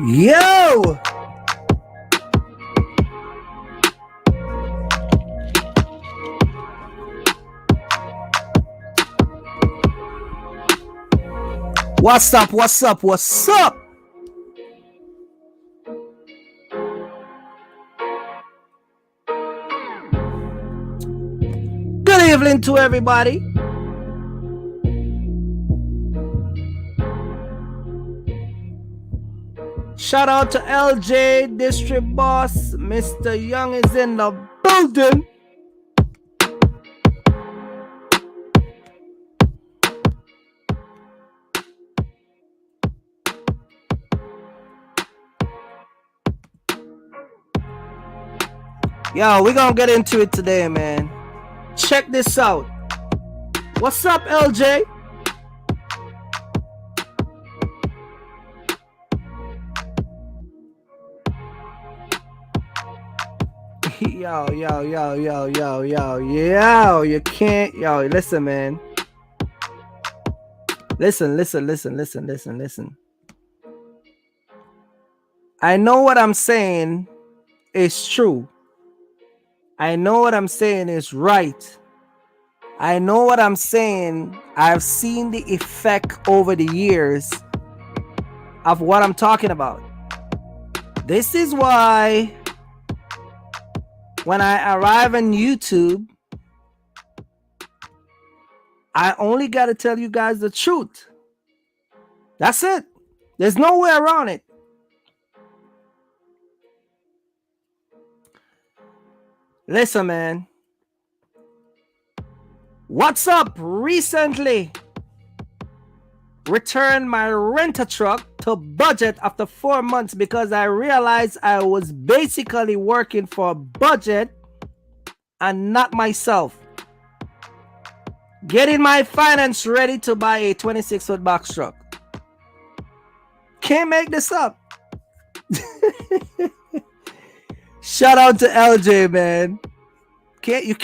Yo! What's up? What's up? What's up? Good evening to everybody. Shout out to LJ, District Boss. Mr. Young is in the building. Yo, we're gonna get into it today, man. Check this out. What's up, LJ? Yo, you can't, listen, man. Listen. I know what I'm saying is true. I know what I'm saying is right. I know what I'm saying. I've seen the effect over the years of what I'm talking about. This is why when I arrive on YouTube, I only got to tell you guys the truth. That's it. There's no way around it. Listen, man. What's up? Recently returned my renter truck to budget after 4 months because I realized I was basically working for a budget and not myself. Getting my finance ready to buy a 26-foot box truck. Can't make this up. Shout out to LJ, man. You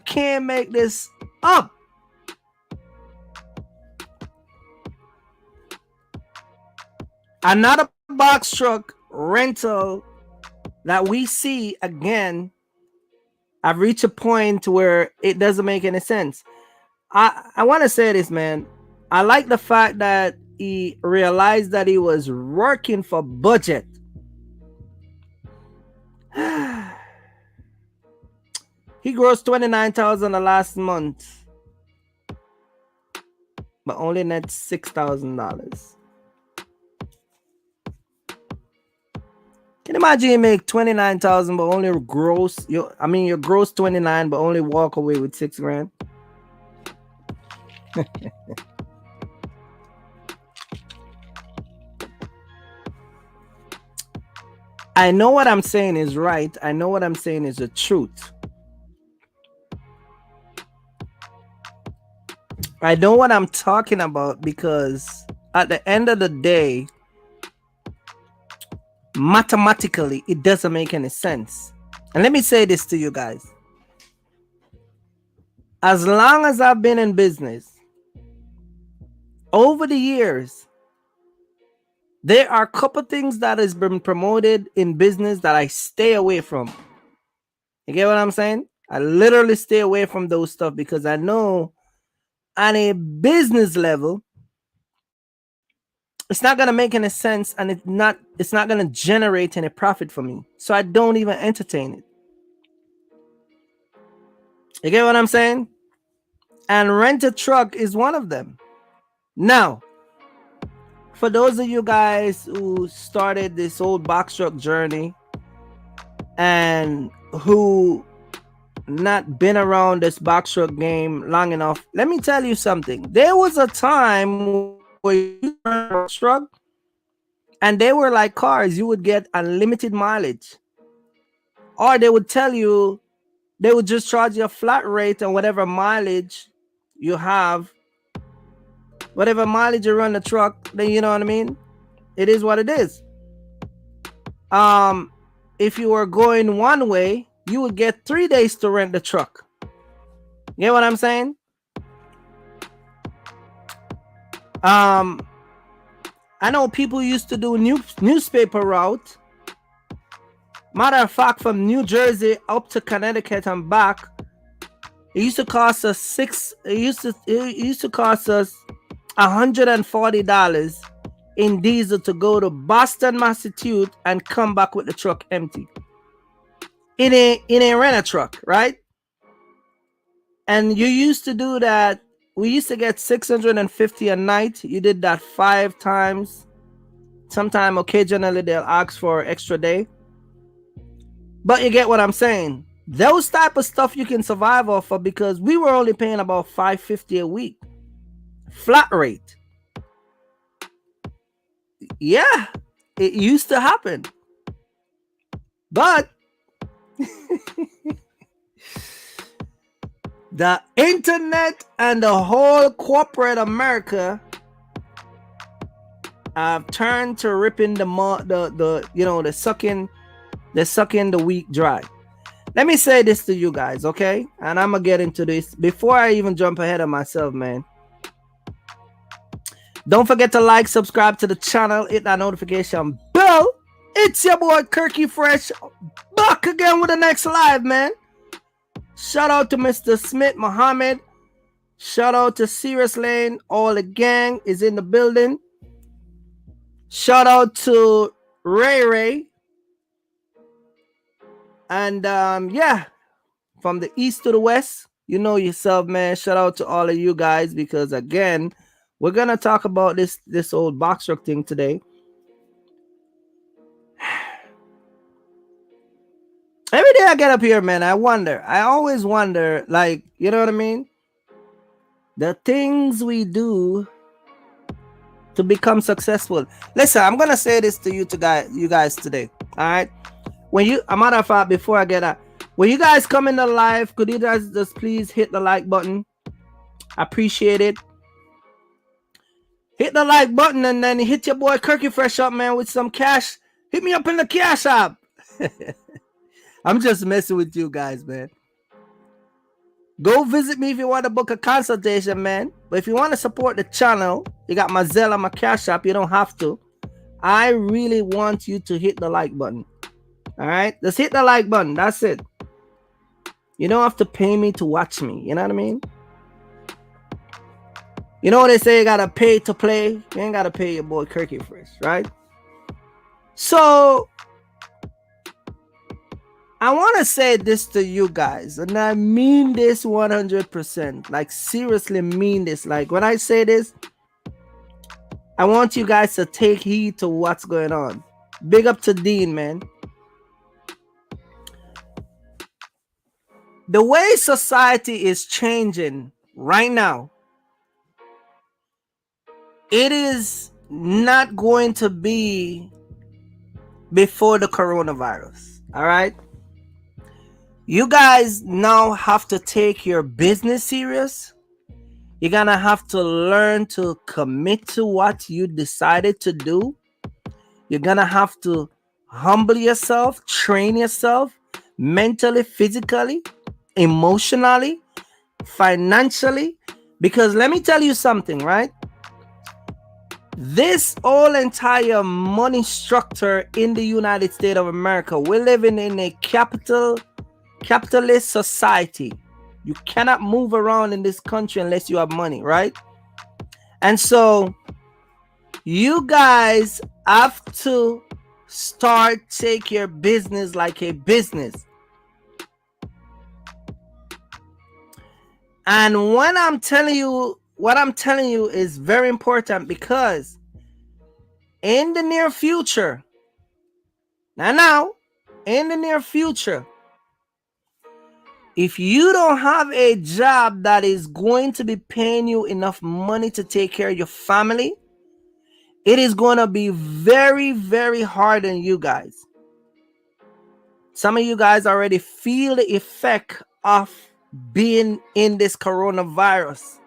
can't make this up. Another box truck rental that we see again, I've reached a point where it doesn't make any sense. I want to say this, man. I like the fact that he realized that he was working for budget. He grossed $29,000 the last month, but only net $6,000. Can you imagine you make $29,000 but only gross? You gross 29 but only walk away with $6,000. I know what I'm saying is right. I know what I'm saying is the truth. I know what I'm talking about because at the end of the day, mathematically, it doesn't make any sense. And let me say this to you guys. As long as I've been in business, over the years, there are a couple things that has been promoted in business that I stay away from. You get what I'm saying? I literally stay away from those stuff because I know on a business level, it's not gonna make any sense, and it's not gonna generate any profit for me. So I don't even entertain it. You get what I'm saying? And rent a truck is one of them. Now, for those of you guys who started this old box truck journey and who not been around this box truck game long enough, let me tell you something. There was a time where you rent a truck and they were like cars. You would get unlimited mileage, or they would tell you they would just charge you a flat rate on whatever mileage you have. Whatever mileage you run the truck, then you know what I mean? It is what it is. If you were going one way, you would get 3 days to rent the truck. You get what I'm saying? I know people used to do newspaper route. Matter of fact, from New Jersey up to Connecticut and back, it used to cost us $140 in diesel to go to Boston, Massachusetts, and come back with the truck empty. In a rent truck, right? And you used to do that. We used to get $650 a night. You did that 5 times. Sometime occasionally they'll ask for an extra day. But you get what I'm saying. Those type of stuff you can survive off of because we were only paying about $550 a week. Flat rate. Yeah, it used to happen. But the internet and the whole corporate America have turned to ripping the sucking the weak dry. Let me say this to you guys, okay? And I'm gonna get into this before I even jump ahead of myself, man. Don't forget to like, subscribe to the channel, hit that notification bell. It's your boy Kirky Fresh, back again with the next live, man. Shout out to Mr. Smith Muhammad. Shout out to Serious Lane. All the gang is in the building. Shout out to Ray Ray. And yeah, from the east to the west, you know yourself, man. Shout out to all of you guys, because again, we're gonna talk about this old box truck thing today. Every day I get up here, man, I always wonder, like, you know what I mean? The things we do to become successful. Listen, I'm gonna say this to you guys today. All right. A matter of fact, before I get that, when you guys come in the live, could you guys just please hit the like button? I appreciate it. Hit the like button and then hit your boy Kirky Fresh up, man, with some cash. Hit me up in the cash app. I'm just messing with you guys, man. Go visit me if you want to book a consultation, man. But if you want to support the channel, you got my Zelle and my cash app. You don't have to. I really want you to hit the like button. All right? Just hit the like button. That's it. You don't have to pay me to watch me. You know what I mean? You know what they say, you got to pay to play? You ain't got to pay your boy Kirky Fresh, right? So, I want to say this to you guys, and I mean this 100%. Like, seriously mean this. Like, when I say this, I want you guys to take heed to what's going on. Big up to Dean, man. The way society is changing right now, it is not going to be before the coronavirus, all right? You guys now have to take your business serious. You're gonna have to learn to commit to what you decided to do. You're gonna have to humble yourself, train yourself mentally, physically, emotionally, financially. Because let me tell you something, right? This whole entire money structure in the United States of America, we're living in a capitalist society. You cannot move around in this country unless you have money, right? And so you guys have to take your business like a business. And when I'm telling you, what I'm telling you is very important, because in the near future, now, in the near future, if you don't have a job that is going to be paying you enough money to take care of your family, it is going to be very, very hard on you guys. Some of you guys already feel the effect of being in this coronavirus.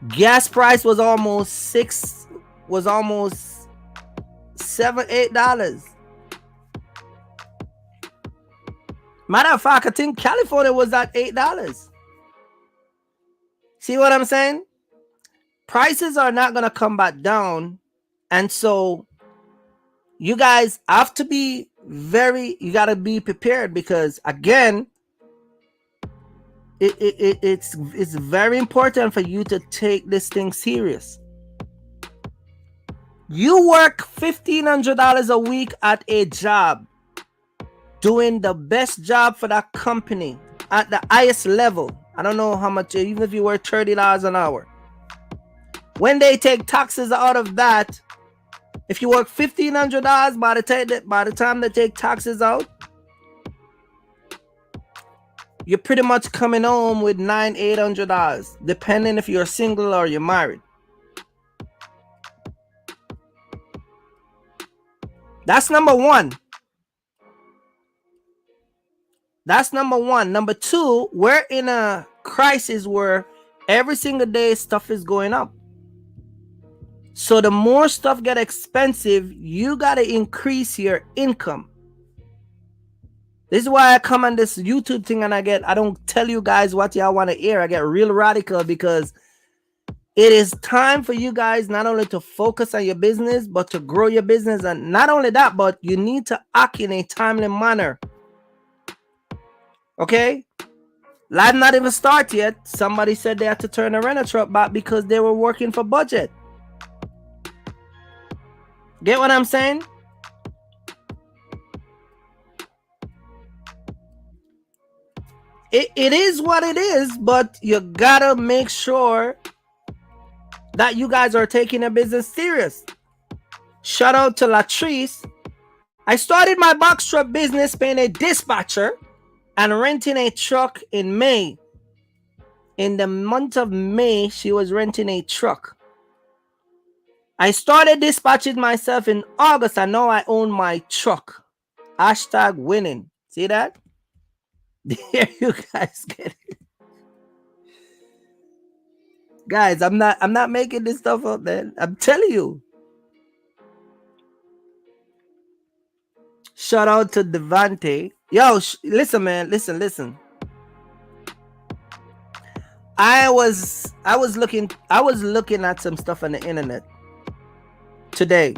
Gas price was almost $7-8. Matter of fact, I think California was at $8. See what I'm saying? Prices are not going to come back down. And so you guys have to be you got to be prepared, because again, it's very important for you to take this thing serious. You work $1,500 a week at a job, doing the best job for that company at the highest level. I don't know how much, even if you work $30 an hour. When they take taxes out of that, if you work $1,500, by the time they take taxes out, you're pretty much coming home with $900-800, depending if you're single or you're married. That's number one. Number two, we're in a crisis where every single day stuff is going up. So the more stuff get expensive, you got to increase your income. This is why I come on this YouTube thing and I don't tell you guys what y'all want to hear. I get real radical because it is time for you guys not only to focus on your business, but to grow your business. And not only that, but you need to act in a timely manner. Okay? Life not even start yet. Somebody said they had to turn the rental truck back because they were working for budget. Get what I'm saying? It is what it is, but you gotta make sure that you guys are taking a business serious. Shout out to Latrice. I started my box truck business paying a dispatcher and renting a truck in May. In the month of May, she was renting a truck. I started dispatching myself in August and now I own my truck. Hashtag winning. See that? There you guys get it. Guys, I'm not making this stuff up, man. I'm telling you. Shout out to Devante. Yo, listen, man. Listen. I was looking at some stuff on the internet today.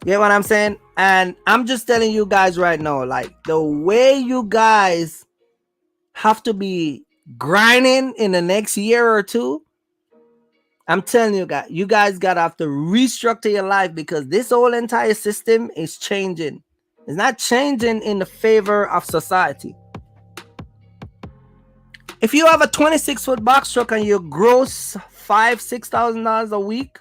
You get what I'm saying? And I'm just telling you guys right now, like the way you guys have to be grinding in the next year or two, I'm telling you guys gotta have to restructure your life because this whole entire system is changing. It's not changing in the favor of society. If you have a 26-foot box truck and you gross $5,000-$6,000 a week,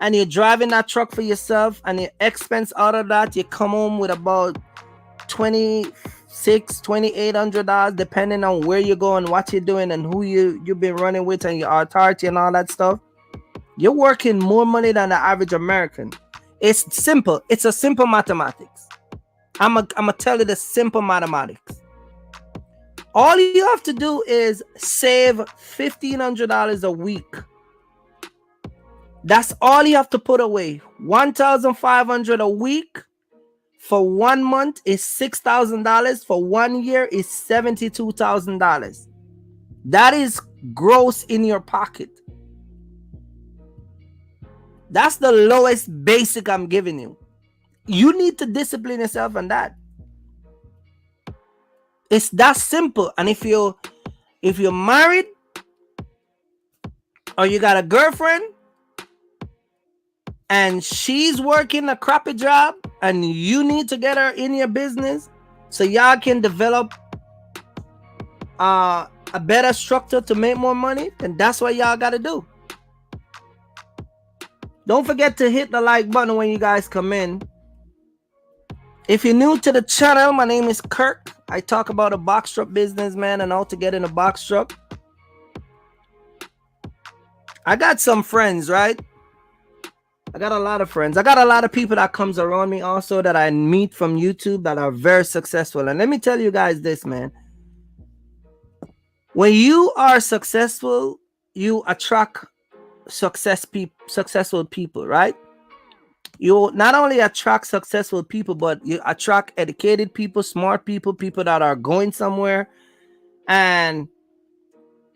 and you're driving that truck for yourself, and your expense out of that, you come home with about $2,800, depending on where you're going, what you're doing, and who you've been running with, and your authority and all that stuff. You're working more money than the average American. It's simple. It's a simple mathematics. I'm gonna tell you the simple mathematics. All you have to do is save $1,500 a week. That's all you have to put away. $1,500 a week for 1 month is $6,000. For 1 year is $72,000. That is gross in your pocket. That's the lowest basic I'm giving you. You need to discipline yourself on that. It's that simple. And if you're married or you got a girlfriend and she's working a crappy job and you need to get her in your business so y'all can develop a better structure to make more money, then that's what y'all got to do. Don't forget to hit the like button when you guys come in. If you're new to the channel, my name is Kirk. I talk about a box truck business, man, and how to get in a box truck. I got some friends, right? I got a lot of friends. I got a lot of people that comes around me also that I meet from YouTube that are very successful. And let me tell you guys this, man. When you are successful, you attract successful people, right? You not only attract successful people, but you attract educated people, smart people, people that are going somewhere. And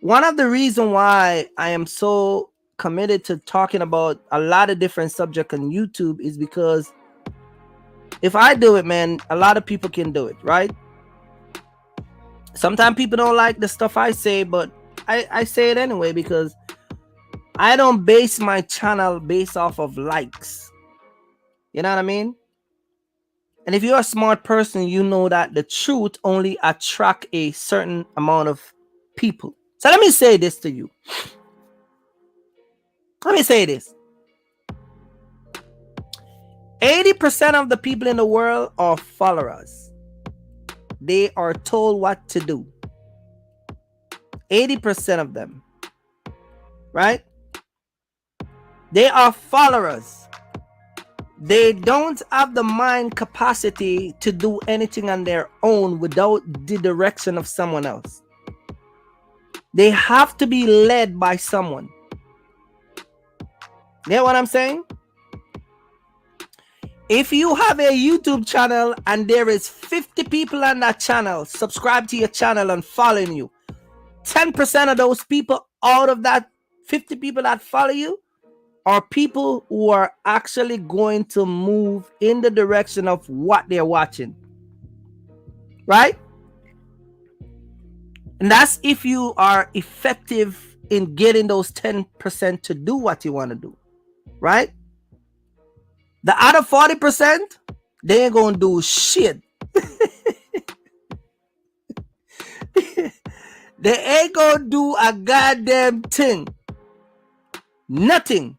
one of the reasons why I am so committed to talking about a lot of different subjects on YouTube is because if I do it, man, a lot of people can do it, right? Sometimes people don't like the stuff I say, but I say it anyway because I don't base my channel based off of likes. You know what I mean? And if you're a smart person, you know that the truth only attracts a certain amount of people. So let me say this to you. Let me say this. 80% of the people in the world are followers. They are told what to do. 80% of them. Right? They are followers. They don't have the mind capacity to do anything on their own without the direction of someone else. They have to be led by someone. You know what I'm saying? If you have a YouTube channel and there is 50 people on that channel, subscribe to your channel and following you, 10% of those people out of that 50 people that follow you are people who are actually going to move in the direction of what they're watching. Right? And that's if you are effective in getting those 10% to do what you want to do. Right? The other 40%, they ain't gonna do shit. They ain't gonna do a goddamn thing. Nothing.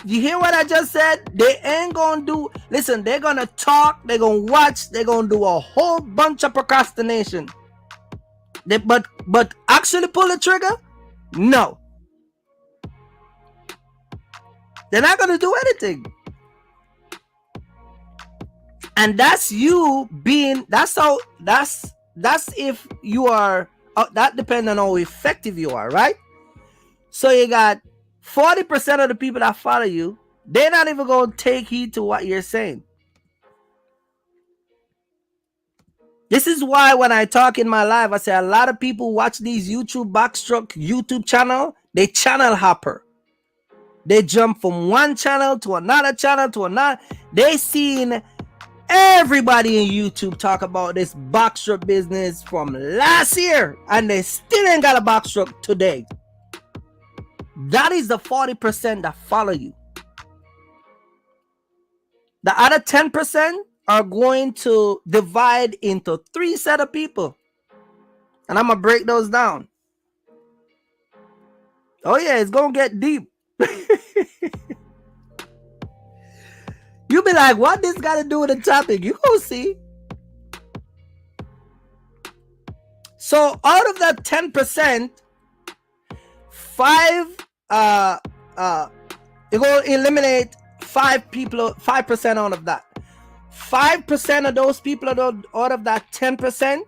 You hear what I just said? They ain't gonna do. Listen, they're gonna talk, they're gonna watch, they're gonna do a whole bunch of procrastination. But actually pull the trigger? No. They're not gonna do anything. And that's you being, that's if you are, that depends on how effective you are, right? So you got 40% of the people that follow you, they're not even gonna take heed to what you're saying. This is why when I talk in my live, I say a lot of people watch these YouTube backstroke YouTube channel, they channel hopper. They jump from one channel to another channel to another. They seen everybody in YouTube talk about this backstroke business from last year, and they still ain't got a backstroke today. That is the 40% that follow you. The other 10% are going to divide into 3 set of people. And I'm going to break those down. Oh yeah, it's going to get deep. You be like, what this got to do with the topic? You go see. So out of that 10%, you're going to eliminate 5% out of that. 5% of those people out of that 10%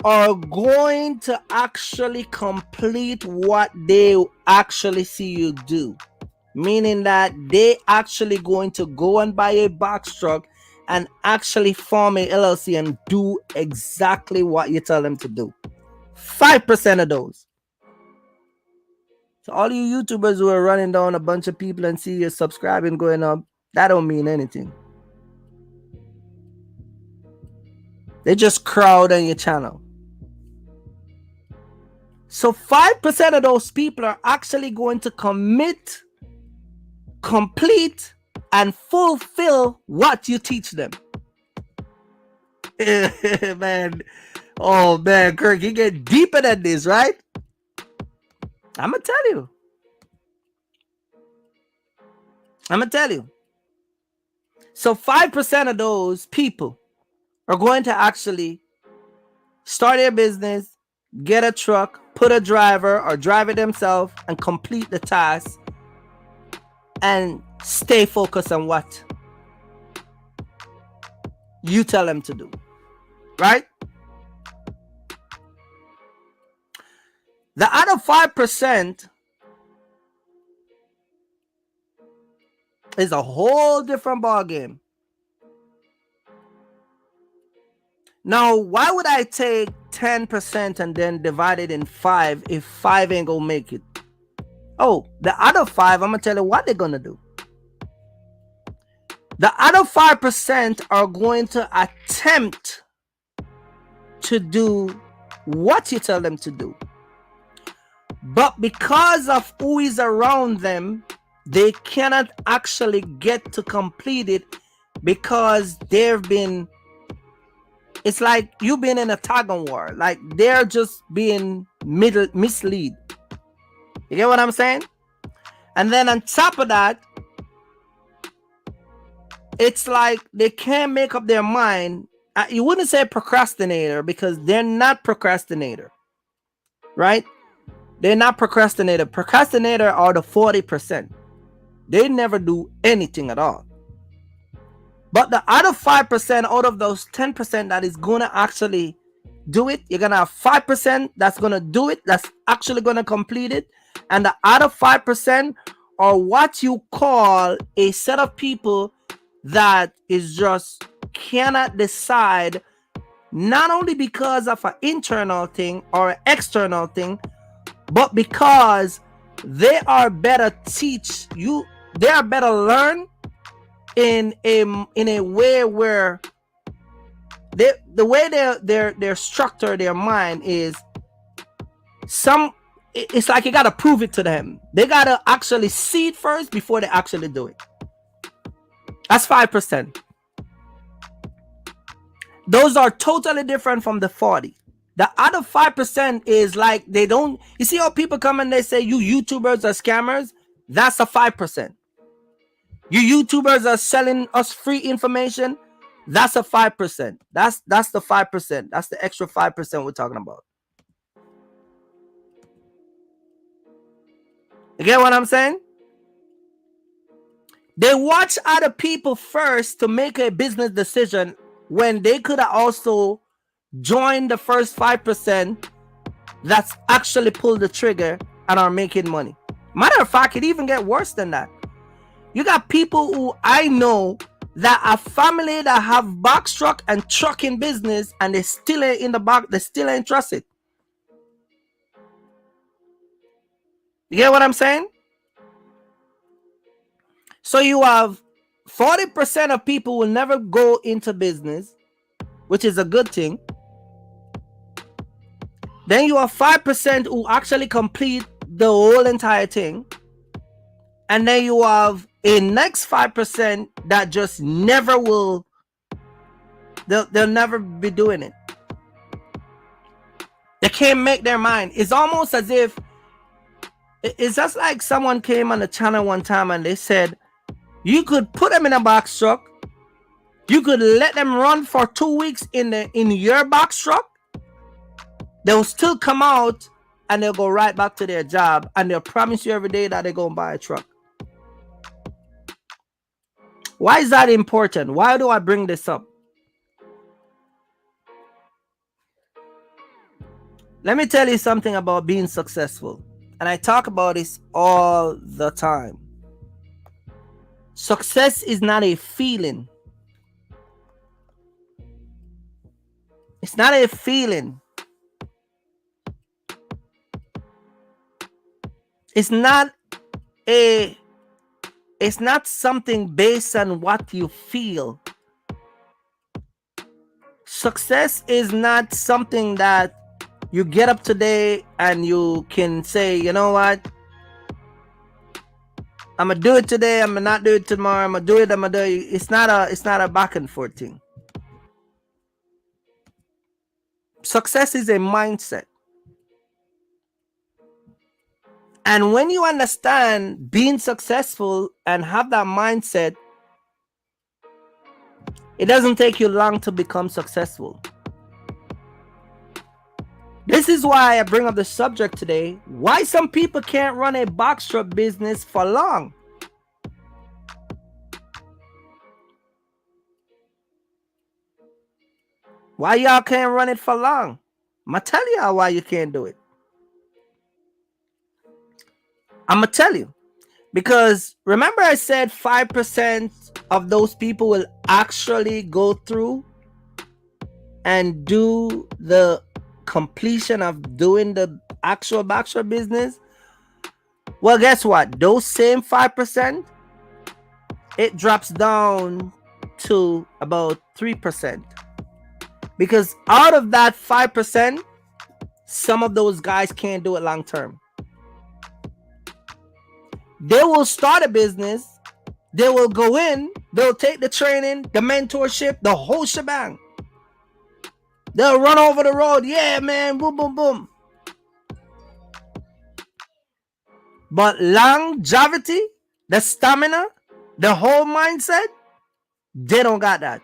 are going to actually complete what they actually see you do. Meaning that they actually going to go and buy a box truck and actually form a LLC and do exactly what you tell them to do. 5% of those. So all you YouTubers who are running down a bunch of people and see you subscribing going up, that don't mean anything. They just crowd on your channel. So 5% of those people are actually going to commit, complete, and fulfill what you teach them. Man. Oh man, Kirk, you get deeper than this, right? I'm gonna tell you. So 5% of those people are going to actually start their business, get a truck, put a driver or drive it themselves and complete the task and stay focused on what you tell them to do, right? The other 5% is a whole different ballgame. Now, why would I take 10% and then divide it in 5 if 5 ain't gonna make it? Oh, the other 5, I'm gonna tell you what they're gonna do. The other 5% are going to attempt to do what you tell them to do. But because of who is around them, they cannot actually get to complete it because they've been, it's like you've been in a tug of war. Like they're just being misled. You get what I'm saying? And then on top of that, it's like they can't make up their mind. You wouldn't say procrastinator because they're not procrastinator, right? They're not procrastinator. Procrastinator are the 40%. They never do anything at all. But the other 5% out of those 10% that is going to actually do it, you're going to have 5% that's going to do it, that's actually going to complete it. And the other 5% or what you call a set of people that is just cannot decide, not only because of an internal thing or an external thing, but because they are better teach you, they are better learn in a way where the way they're structured their mind is it's like you gotta prove it to them. They gotta actually see it first before they actually do it. That's 5%. Those are totally different from the 40. The other 5% is like they don't. You see how people come and they say you YouTubers are scammers? That's a 5%. You YouTubers are selling us free information? That's a 5%. That's the 5%. That's the extra 5% we're talking about. You get what I'm saying? They watch other people first to make a business decision when they could have also joined the first 5% that's actually pulled the trigger and are making money. Matter of fact, it even get worse than that. You got people who I know that are family that have box truck and trucking business, and they still ain't in the box. They still ain't trusted. You get what I'm saying? So you have 40% of people will never go into business, which is a good thing. Then you have 5% who actually complete the whole entire thing. And then you have a next 5% that just never will, they'll never be doing it. They can't make their mind. It's almost as if, it's just like someone came on the channel one time and they said, you could put them in a box truck, you could let them run for 2 weeks in your box truck, they'll still come out and they'll go right back to their job, and they'll promise you every day that they're going to buy a truck. Why is that important? Why do I bring this up? Let me tell you something about being successful. And I talk about this all the time. Success is not a feeling. It's not a feeling. It's not something based on what you feel. Success is not something that you get up today and you can say, you know what? I'm gonna do it today, I'm gonna not do it tomorrow, I'm gonna do it, I'm gonna do it. It's not a back and forth thing. Success is a mindset. And when you understand being successful and have that mindset, it doesn't take you long to become successful. This is why I bring up the subject today. Why some people can't run a box truck business for long. Why y'all can't run it for long? I'm going to tell y'all why you can't do it. I'm going to tell you. Because remember I said 5% of those people will actually go through and do the completion of doing the actual box truck business? Well, guess what? Those same 5%, it drops down to about 3%. Because out of that 5%, some of those guys can't do it long term. They will start a business, they will go in, they'll take the training, the mentorship, the whole shebang. They'll run over the road, yeah, man, boom, boom, boom. But longevity, the stamina, the whole mindset, they don't got that.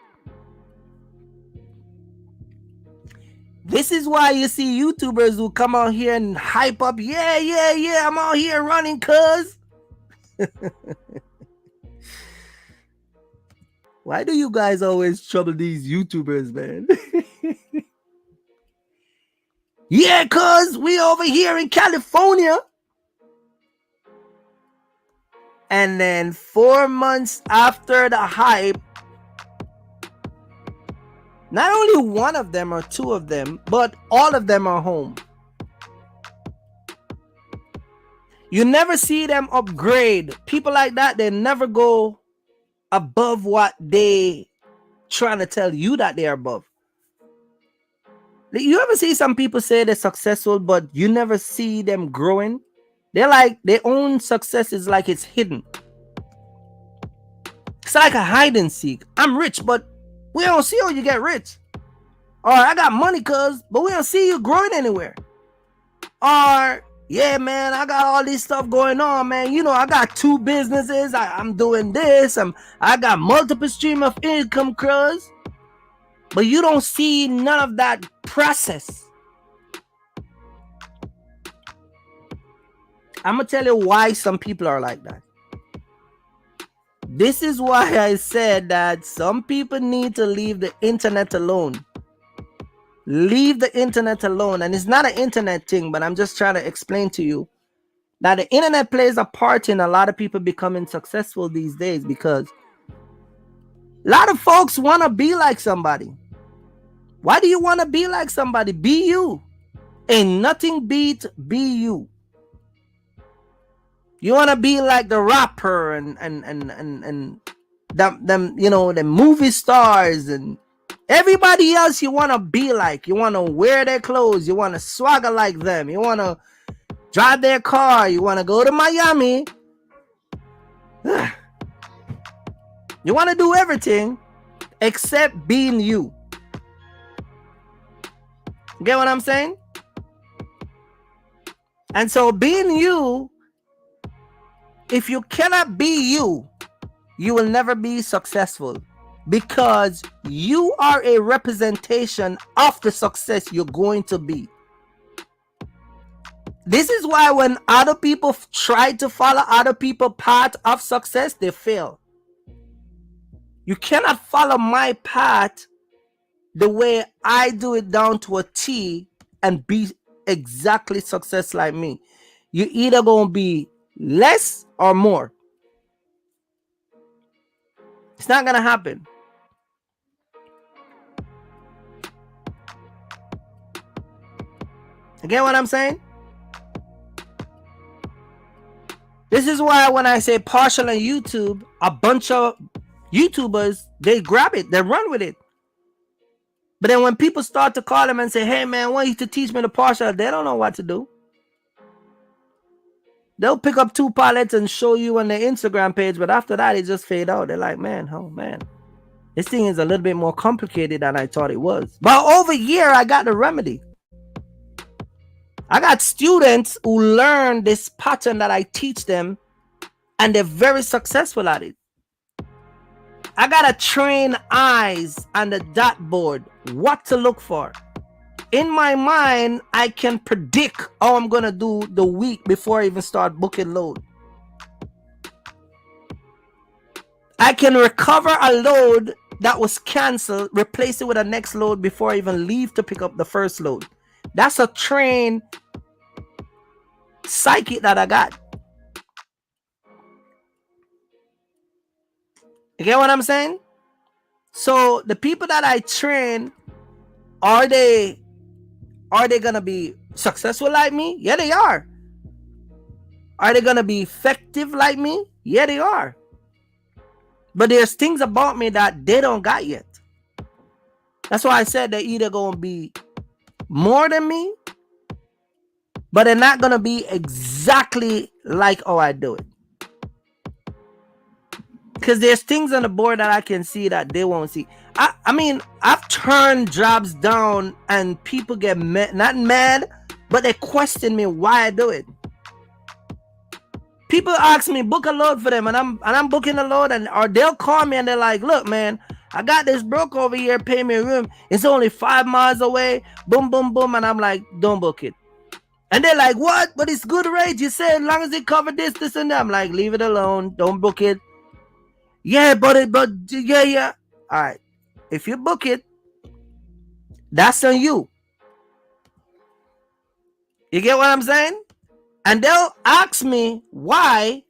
This is why you see YouTubers who come out here and hype up, yeah, I'm out here running, cuz. Why do you guys always trouble these YouTubers, man? Yeah, cuz we over here in California. And then 4 months after the hype, not only one of them or two of them, but all of them are home. You never see them upgrade. People like that, they never go above what they trying to tell you that they are above. You ever see some people say they're successful, but you never see them growing? They're like, their own success is like it's hidden. It's like a hide and seek. I'm rich, but we don't see how you get rich. Or I got money, but we don't see you growing anywhere. Or, yeah, man, I got all this stuff going on, man. You know, I got 2 businesses. I'm doing this. I got multiple stream of income, but you don't see none of that process. I'm going to tell you why some people are like that. This is why I said that some people need to leave the internet alone. Leave the internet alone. And it's not an internet thing, but I'm just trying to explain to you that the internet plays a part in a lot of people becoming successful these days, because a lot of folks want to be like somebody. Why do you want to be like somebody? Be you. Ain't nothing beat be you. You want to be like the rapper and them, you know, the movie stars and everybody else you want to be like. You want to wear their clothes. You want to swagger like them. You want to drive their car. You want to go to Miami. You want to do everything except being you. Get what I'm saying? And so being you, if you cannot be you, you will never be successful, because you are a representation of the success you're going to be. This is why when other people try to follow other people's path of success, they fail. You cannot follow my path the way I do it down to a T and be exactly success like me. You either gonna be less or more. It's not gonna happen. You get what I'm saying? This is why when I say partial on YouTube, a bunch of YouTubers, they grab it, they run with it. But then when people start to call them and say, hey man, I want you to teach me the partial, they don't know what to do. They'll pick up 2 palettes and show you on their Instagram page, but after that, it just fade out. They're like, man, oh man, this thing is a little bit more complicated than I thought it was. But over here, I got the remedy. I got students who learn this pattern that I teach them, and they're very successful at it. I gotta train eyes on the dot board, what to look for. In my mind, I can predict how I'm gonna do the week before I even start booking load. I can recover a load that was canceled, replace it with a next load before I even leave to pick up the first load. That's a trained psyche that I got. You get what I'm saying? So the people that I train, are they gonna be successful like me? Yeah, they are. Are they gonna be effective like me? Yeah, they are. But there's things about me that they don't got yet. That's why I said they're either gonna be more than me, but they're not gonna be exactly like how I do it. Because there's things on the board that I can see that they won't see. I mean, I've turned jobs down and people get not mad, but they question me why I do it. People ask me book a load for them, and I'm booking a load, or they'll call me and they're like, look, man, I got this broker over here paying me a room. It's only 5 miles away. Boom, boom, boom. And I'm like, don't book it. And they're like, what? But it's good rate. You said as long as it cover this, and that. I'm like, leave it alone. Don't book it. Yeah, but yeah. All right. If you book it, that's on you. You get what I'm saying? And they'll ask me why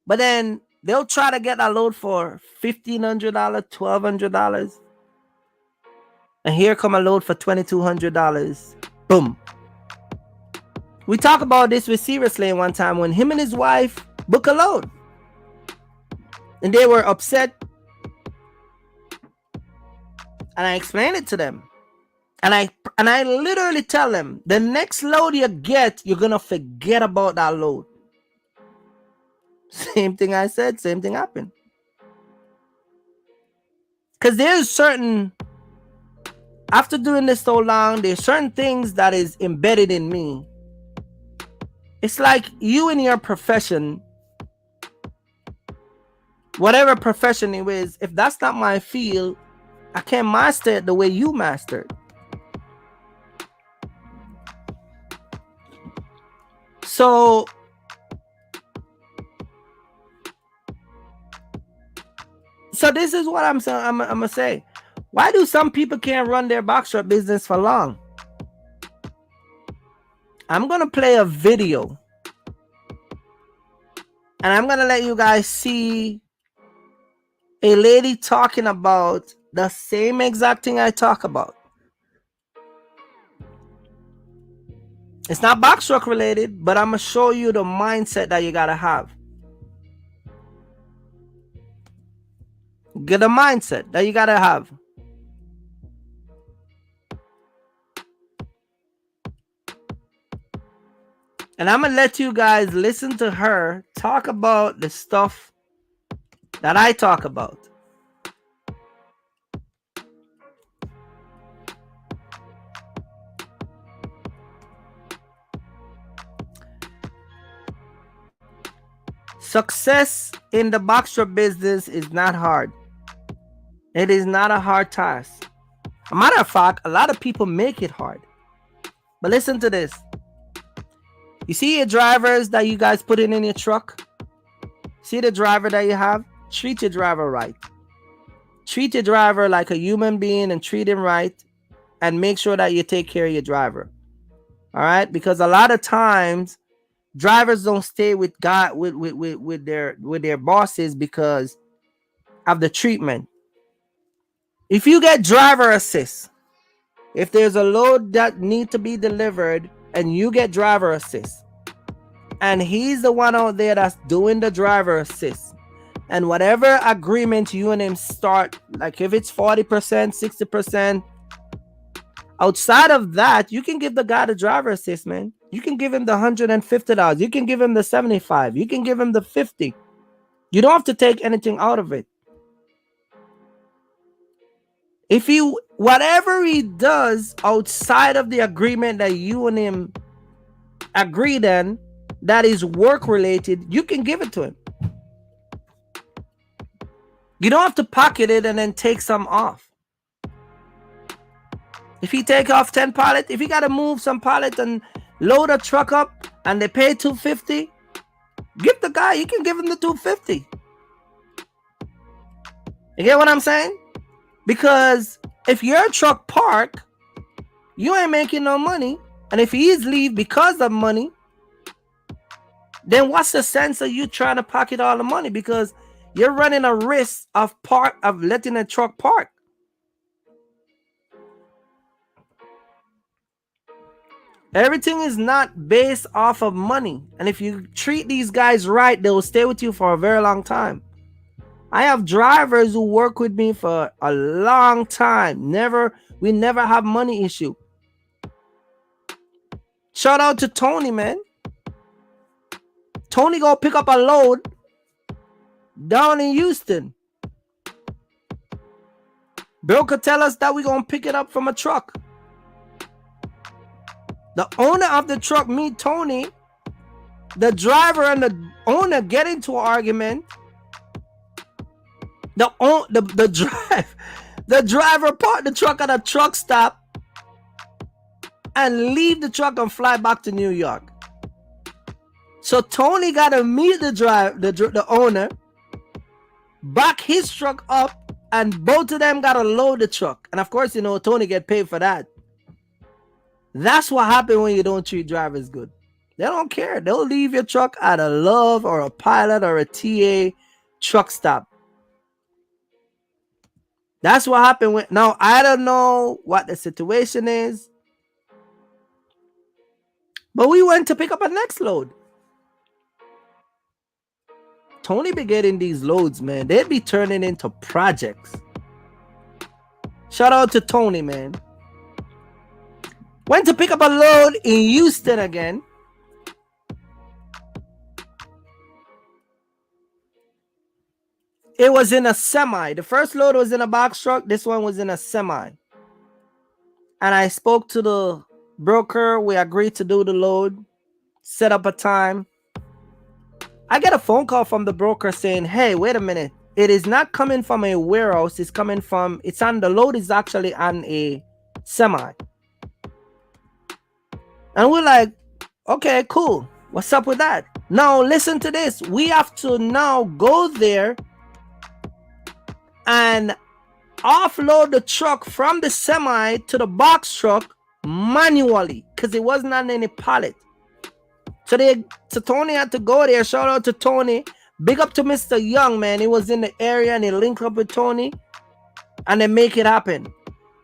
But then they'll try to get a load for $1,500, $1,200. And here come a load for $2,200. Boom. We talked about this with Serious Lane one time when him and his wife booked a load. And they were upset. And I explained it to them. And I literally tell them, the next load you get, you're going to forget about that load. Same thing I said, same thing happened. Because there's certain, after doing this so long, there's certain things that is embedded in me. It's like you in your profession, whatever profession it is, if that's not my field, I can't master it the way you mastered. So this is what I'm saying. I'm gonna say. Why do some people can't run their box truck business for long? I'm gonna play a video, and I'm gonna let you guys see a lady talking about the same exact thing I talk about. It's not box truck related, but I'm gonna show you the mindset that you gotta have. Get a mindset that you gotta have. And I'm gonna let you guys listen to her talk about the stuff that I talk about. Success in the box truck business is not hard. It is not a hard task. A matter of fact, a lot of people make it hard. But listen to this. You see your drivers that you guys put in your truck? See the driver that you have? Treat your driver right. Treat your driver like a human being and treat him right. And make sure that you take care of your driver. All right? Because a lot of times, drivers don't stay with their bosses because of the treatment. If you get driver assist, if there's a load that needs to be delivered and you get driver assist, and he's the one out there that's doing the driver assist, and whatever agreement you and him start, like if it's 40%, 60%, outside of that, you can give the guy the driver assist, man. You can give him the $150. You can give him the $75. You can give him the $50. You don't have to take anything out of it. If you, whatever he does outside of the agreement that you and him agreed on, that is work related, you can give it to him. You don't have to pocket it and then take some off. If he take off 10 pallets, if he got to move some pallets and load a truck up and they pay $250, give the guy, you can give him the $250. You get what I'm saying? Because if your truck park, you ain't making no money. And if he is leave because of money, then what's the sense of you trying to pocket all the money? Because you're running a risk of letting a truck park. Everything is not based off of money. And if you treat these guys right, they will stay with you for a very long time. I have drivers who work with me for a long time. We never have money issue. Shout out to Tony, man. Tony go pick up a load down in Houston. Bill could tell us that we're going to pick it up from a truck. The owner of the truck meet Tony. The driver and the owner get into an argument. The driver parked the truck at a truck stop and leave the truck and fly back to New York. So Tony got to meet the owner, back his truck up, and both of them got to load the truck. And of course, Tony get paid for that. That's what happens when you don't treat drivers good. They don't care. They'll leave your truck at a Love or a Pilot or a TA truck stop. That's what happened with. Now, I don't know what the situation is, but we went to pick up a next load. Tony be getting these loads, man. They'd be turning into projects. Shout out to Tony, man. Went to pick up a load in Houston again. It was in a semi. The first load was in a box truck. This one was in a semi. And I spoke to the broker. We agreed to do the load, set up a time. I get a phone call from the broker saying, hey, wait a minute. It is not coming from a warehouse. It's coming from, it's on, the load is actually on a semi. And we're like, okay, cool. What's up with that? Now, listen to this. We have to now go there and offload the truck from the semi to the box truck manually because it wasn't on any pallet. So Tony had to go there. Shout out to Tony. Big up to Mr. Young, man. He was in the area and he linked up with Tony and they make it happen.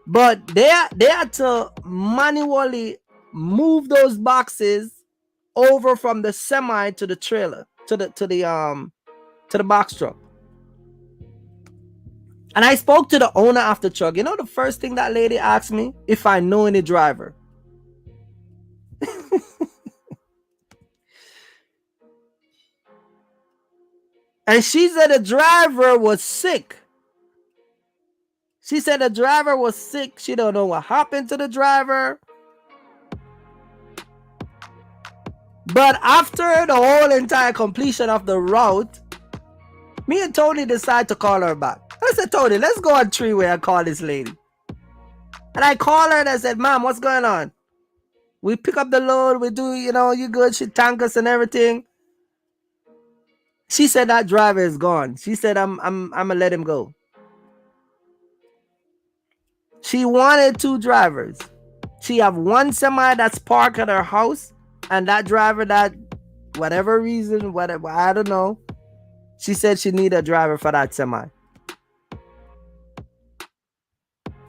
But they had to manually move those boxes over from the semi to the trailer, to the box truck. And I spoke to the owner of the truck. You know the first thing that lady asked me? If I know any driver. And she said the driver was sick. She said the driver was sick. She don't know what happened to the driver. But after the whole entire completion of the route, me and Tony decided to call her back. I said, Tony, let's go on three-way and call this lady. And I called her and I said, Mom, what's going on? We pick up the load. We do, you good. She tank us and everything. She said that driver is gone. She said, I'm gonna let him go. She wanted two drivers. She have one semi that's parked at her house, and that driver that, whatever reason, whatever, I don't know. She said she need a driver for that semi.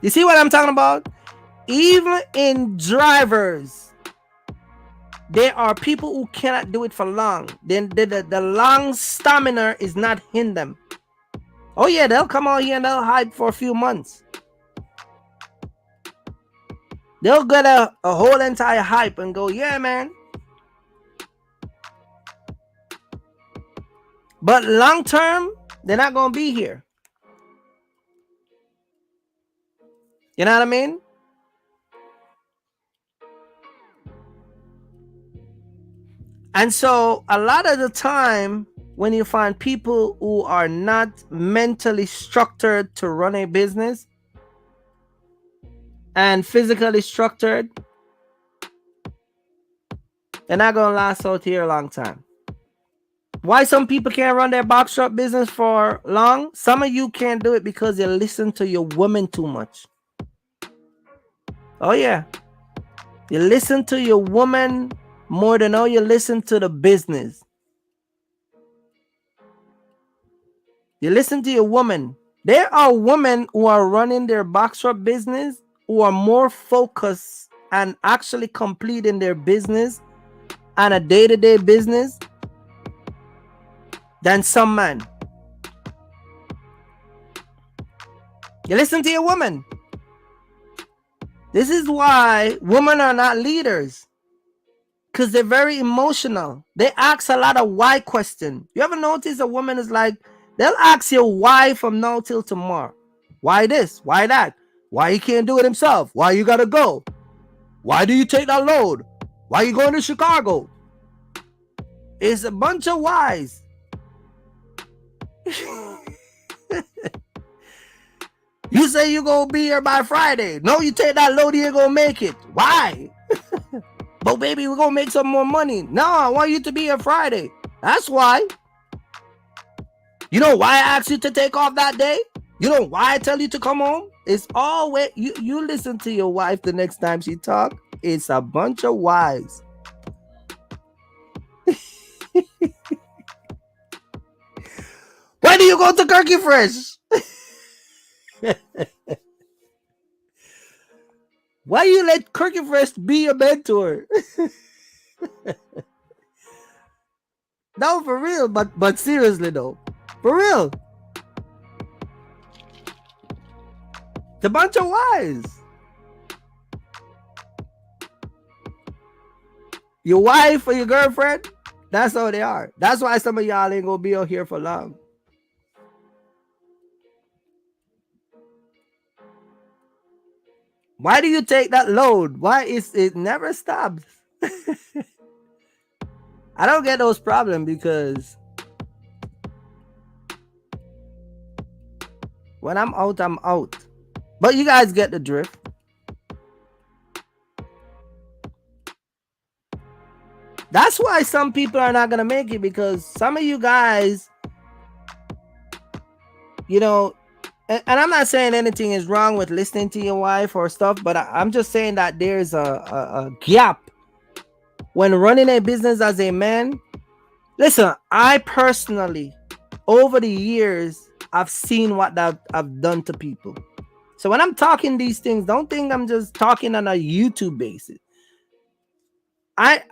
You see what I'm talking about? Even in drivers, there are people who cannot do it for long. Then the long stamina is not in them. Oh yeah, they'll come out here and they'll hype for a few months. They'll get a whole entire hype and go, yeah, man. But long term, they're not going to be here. You know what I mean? And so a lot of the time when you find people who are not mentally structured to run a business and physically structured, they're not going to last out here a long time. Why some people can't run their box truck business for long? Some of you can't do it because you listen to your woman too much. Oh yeah. You listen to your woman more than all you listen to the business. You listen to your woman. There are women who are running their box truck business who are more focused and actually completing their business on a day-to-day business than some man. You listen to your woman. This is why women are not leaders. Because they're very emotional. They ask a lot of why questions. You ever notice a woman is like, they'll ask you why from now till tomorrow. Why this? Why that? Why he can't do it himself? Why you gotta go? Why do you take that load? Why you going to Chicago? It's a bunch of whys. You say you gonna be here by Friday. No, you take that load, you ain't gonna make it. Why? But baby, we're gonna make some more money. No, I want you to be here Friday. That's why. You know why I asked you to take off that day? You know why I tell you to come home? It's always you listen to your wife the next time she talk. It's a bunch of whys. Why do you go to Kirky Fresh? Why you let Kirky Fresh be your mentor? No, for real, but seriously though, for real, it's a bunch of whys. Your wife or your girlfriend, that's how they are. That's why some of y'all ain't gonna be out here for long. Why do you take that load? Why is it never stops? I don't get those problems because when I'm out, I'm out. But you guys get the drift. That's why some people are not gonna make it, because some of you guys, you know, and I'm not saying anything is wrong with listening to your wife or stuff, but I'm just saying that there's a gap when running a business as a man. Listen, I personally, over the years, I've seen what I've done to people. So when I'm talking these things, don't think I'm just talking on a YouTube basis. I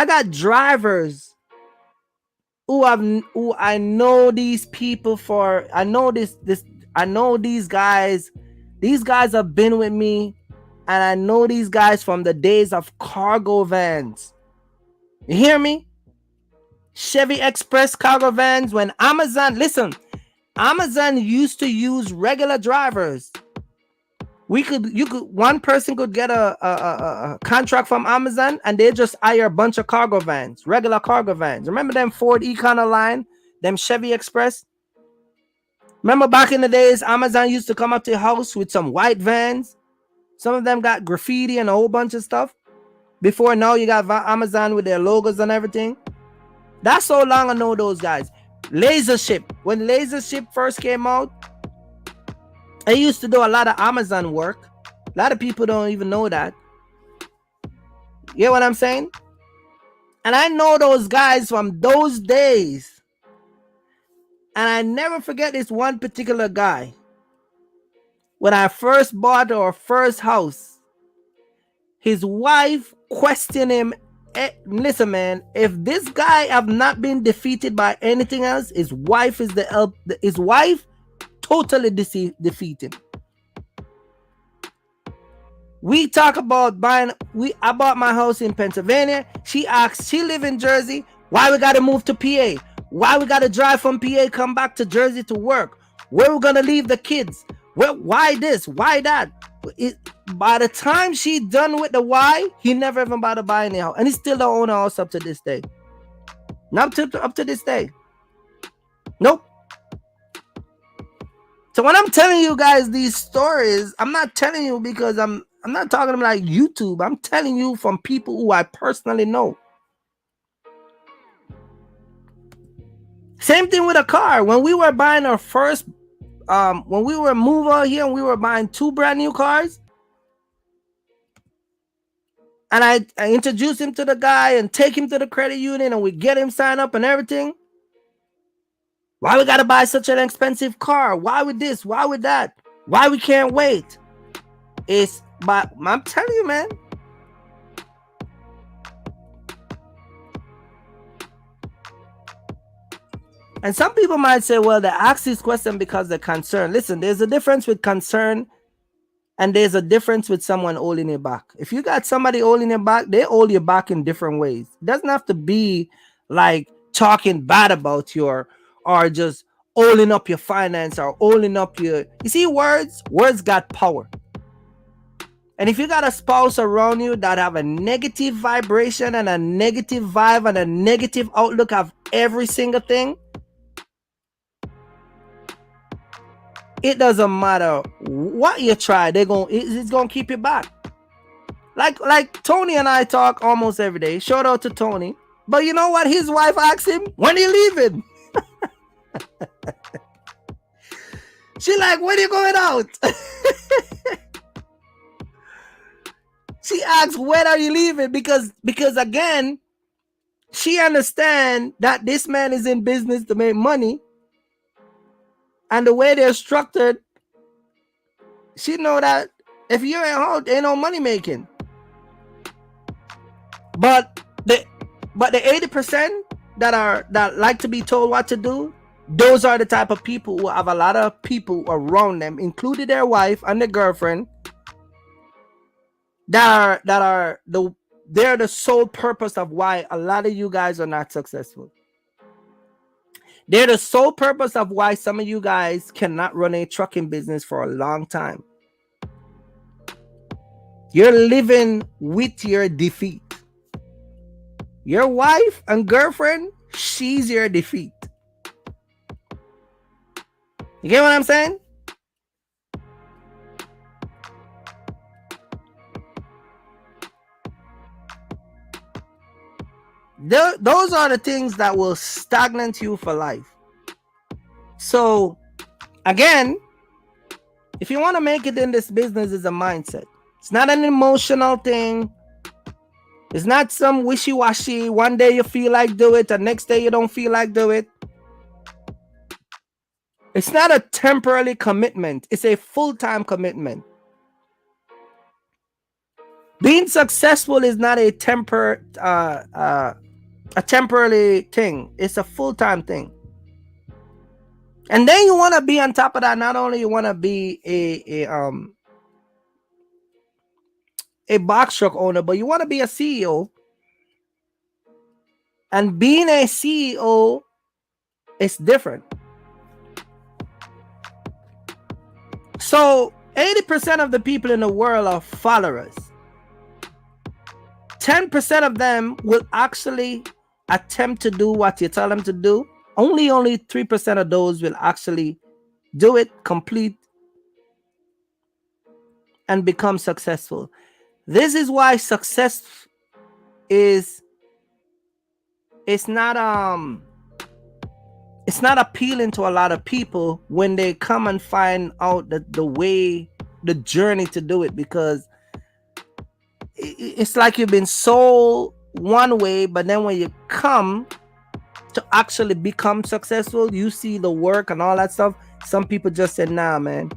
got drivers who I know these people for. I know I know these guys. These guys have been with me, and I know these guys from the days of cargo vans. You hear me? Chevy Express cargo vans. When Amazon used to use regular drivers. One person could get a contract from Amazon, and they just hire a bunch of cargo vans, regular cargo vans. Remember them Ford Econo line, them Chevy Express? Remember back in the days, Amazon used to come up to your house with some white vans. Some of them got graffiti and a whole bunch of stuff. Before now, you got Amazon with their logos and everything. That's so long I know those guys. LaserShip. When LaserShip first came out, I used to do a lot of Amazon work. A lot of people don't even know that. You get what I'm saying? And I know those guys from those days. And I never forget this one particular guy. When I first bought our first house, his wife questioned him. Listen, man, if this guy have not been defeated by anything else, his wife is his wife totally defeated. We talk about buying. I bought my house in Pennsylvania. She asked, she live in Jersey. Why we gotta move to PA? Why we gotta drive from PA, come back to Jersey to work? Where we gonna leave the kids? Why this? Why that? By the time she done with the why, he never even bothered buying the house, and he still don't own a house up to this day. Not up to this day. Nope. So when I'm telling you guys these stories, I'm not telling you because I'm not talking about like YouTube. I'm telling you from people who I personally know. Same thing with a car. When we were buying our first, when we were moving out here and we were buying 2 brand new cars, and I introduced him to the guy and take him to the credit union and we get him signed up and everything. Why we gotta buy such an expensive car? Why with this? Why with that? Why we can't wait? I'm telling you, man. And some people might say, well, they ask this question because they're concerned. Listen, there's a difference with concern and there's a difference with someone holding your back. If you got somebody holding your back, they hold your back in different ways. It doesn't have to be like talking bad about you or just holding up your finance or holding up your... You see, words got power. And if you got a spouse around you that have a negative vibration and a negative vibe and a negative outlook of every single thing, it doesn't matter what you try, it's gonna keep you back. Like Tony and I talk almost every day. Shout out to Tony. But you know what his wife asked him? When are you leaving? She like, when are you going out? She asks, when are you leaving? Because again, She understand that this man is in business to make money, and the way they're structured, she know that if you're at home, ain't no money making. But the 80% that like to be told what to do, those are the type of people who have a lot of people around them, including their wife and their girlfriend, they're the sole purpose of why a lot of you guys are not successful. They're the sole purpose of why some of you guys cannot run a trucking business for a long time. You're living with your defeat. Your wife and girlfriend, she's your defeat. You get what I'm saying? Those are the things that will stagnate you for life. So, again, if you want to make it in this business, it's a mindset. It's not an emotional thing. It's not some wishy-washy. One day you feel like do it, the next day you don't feel like do it. It's not a temporary commitment. It's a full-time commitment. Being successful is not a temporary thing. It's a full-time thing. And then you want to be on top of that. Not only you want to be a box truck owner, but you want to be a CEO. And being a CEO is different. So 80% of the people in the world are followers. 10% of them will actually attempt to do what you tell them to do. Only 3% of those will actually do it, complete, and become successful. This is why success is it's not appealing to a lot of people when they come and find out the journey to do it, because it's like you've been sold one way, but then when you come to actually become successful, you see the work and all that stuff. Some people just say, nah, man,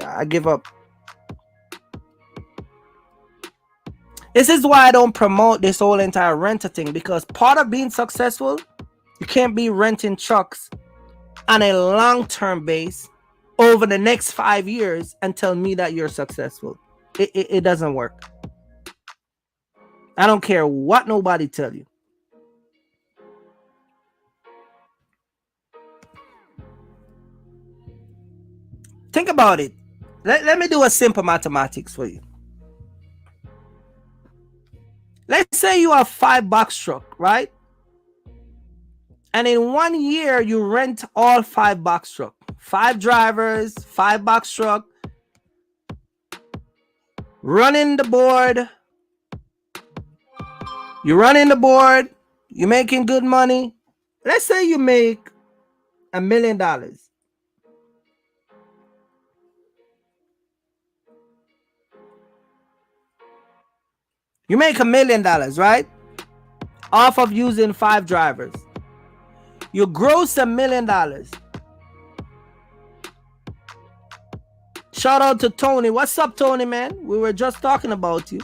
I give up. This is why I don't promote this whole entire renter thing, because part of being successful, you can't be renting trucks on a long-term base over the next 5 years and tell me that you're successful. It doesn't work. I don't care what nobody tell you. Think about it. Let me do a simple mathematics for you. Let's say you have 5 box truck, right? And in 1 year, you rent all 5 box truck. 5 drivers, 5 box truck, running the board. You're running the board. You're making good money. Let's say you make $1 million. You make $1 million, right? Off of using 5 drivers. You gross $1 million. Shout out to Tony. What's up, Tony, man? We were just talking about you.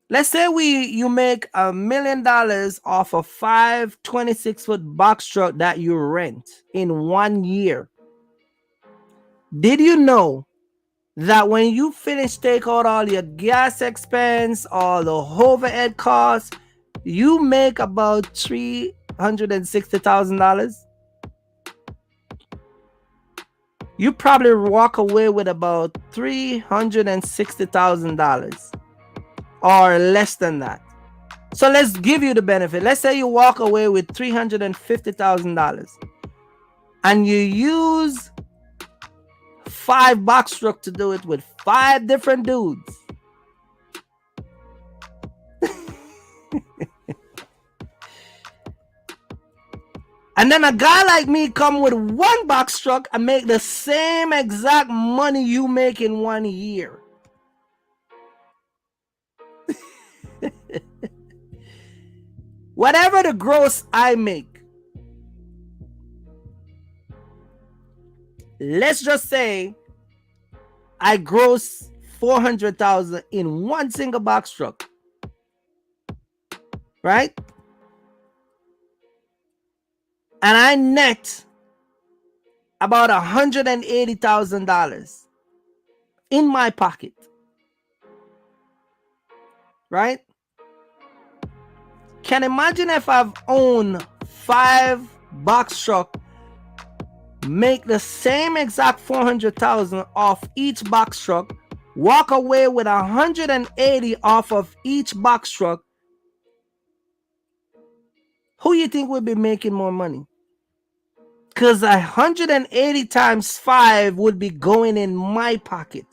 Let's say you make $1 million off a 5 26-foot box truck that you rent in 1 year. Did you know that when you finish, take out all your gas expense, all the overhead costs, you make about $360,000? You probably walk away with about $360,000 or less than that. So let's give you the benefit. Let's say you walk away with $350,000 and you use 5 box truck to do it with 5 different dudes. And then a guy like me come with 1 box truck and make the same exact money you make in 1 year. whatever the gross I make, let's just say I gross 400,000 in one single box truck, right? And I net about $180,000 in my pocket, right? Can imagine if I've owned 5 box truck, make the same exact 400,000 off each box truck, walk away with 180 off of each box truck. Who you think would be making more money? Because 180 times 5 would be going in my pocket.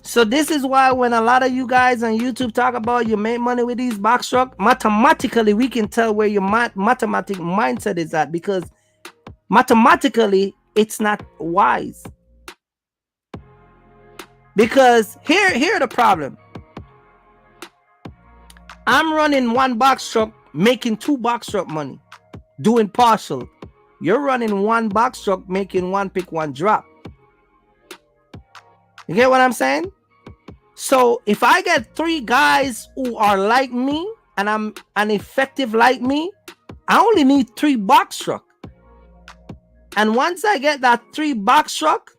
So this is why when a lot of you guys on YouTube talk about you make money with these box truck, mathematically we can tell where your mathematic mindset is at, because mathematically it's not wise. Because here the problem. I'm running one box truck, making 2 box truck money, doing partial. You're running one box truck, making 1 pick, 1 drop. You get what I'm saying? So if I get 3 guys who are like me and I'm an effective like me, I only need 3 box truck. And once I get that 3 box truck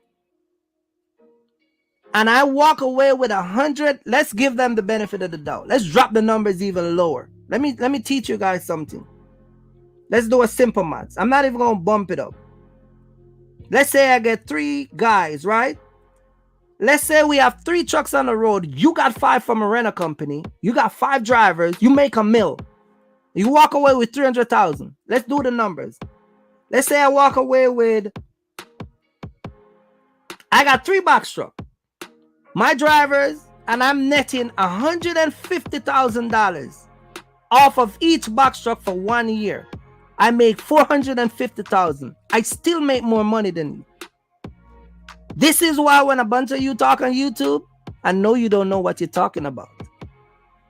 and I walk away with 100, let's give them the benefit of the doubt. Let's drop the numbers even lower. Let me teach you guys something. Let's do a simple maths. I'm not even gonna bump it up. Let's say I get 3 guys, right? Let's say we have 3 trucks on the road. You got 5 from a rental company. You got 5 drivers. You make $1 million. You walk away with 300,000. Let's do the numbers. Let's say I walk away with, I got 3 box truck, my drivers, and I'm netting $150,000 off of each box truck for 1 year. I make 450,000. I still make more money than you. This is why when a bunch of you talk on YouTube, I know you don't know what you're talking about.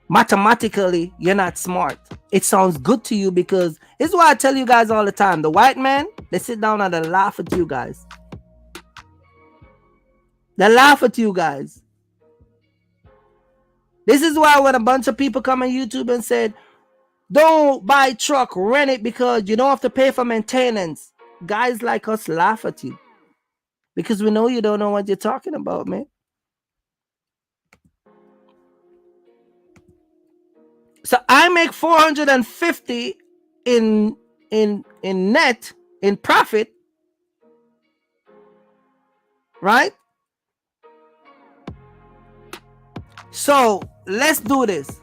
Mathematically, you're not smart. It sounds good to you because it's why I tell you guys all the time. The white man, they sit down and they laugh at you guys. They laugh at you guys. This is why when a bunch of people come on YouTube and said, don't buy truck, rent it because you don't have to pay for maintenance. Guys like us laugh at you. Because we know you don't know what you're talking about, man. So I make 450 in net, in profit, right? So let's do this.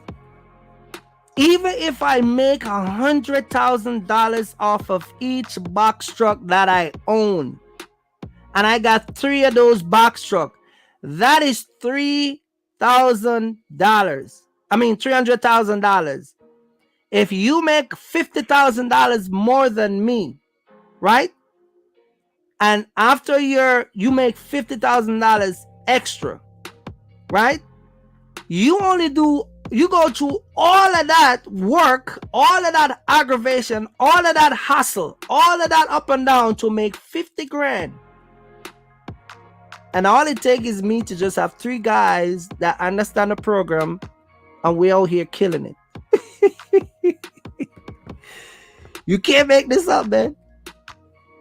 Even if I make $100,000 off of each box truck that I own, and I got 3 of those box truck, that is $3,000. I mean $300,000. If you make $50,000 more than me, right? And after you make $50,000 extra, right? You go through all of that work, all of that aggravation, all of that hustle, all of that up and down to make 50 grand. And all it takes is me to just have 3 guys that understand the program, and we're out here killing it. You can't make this up, man.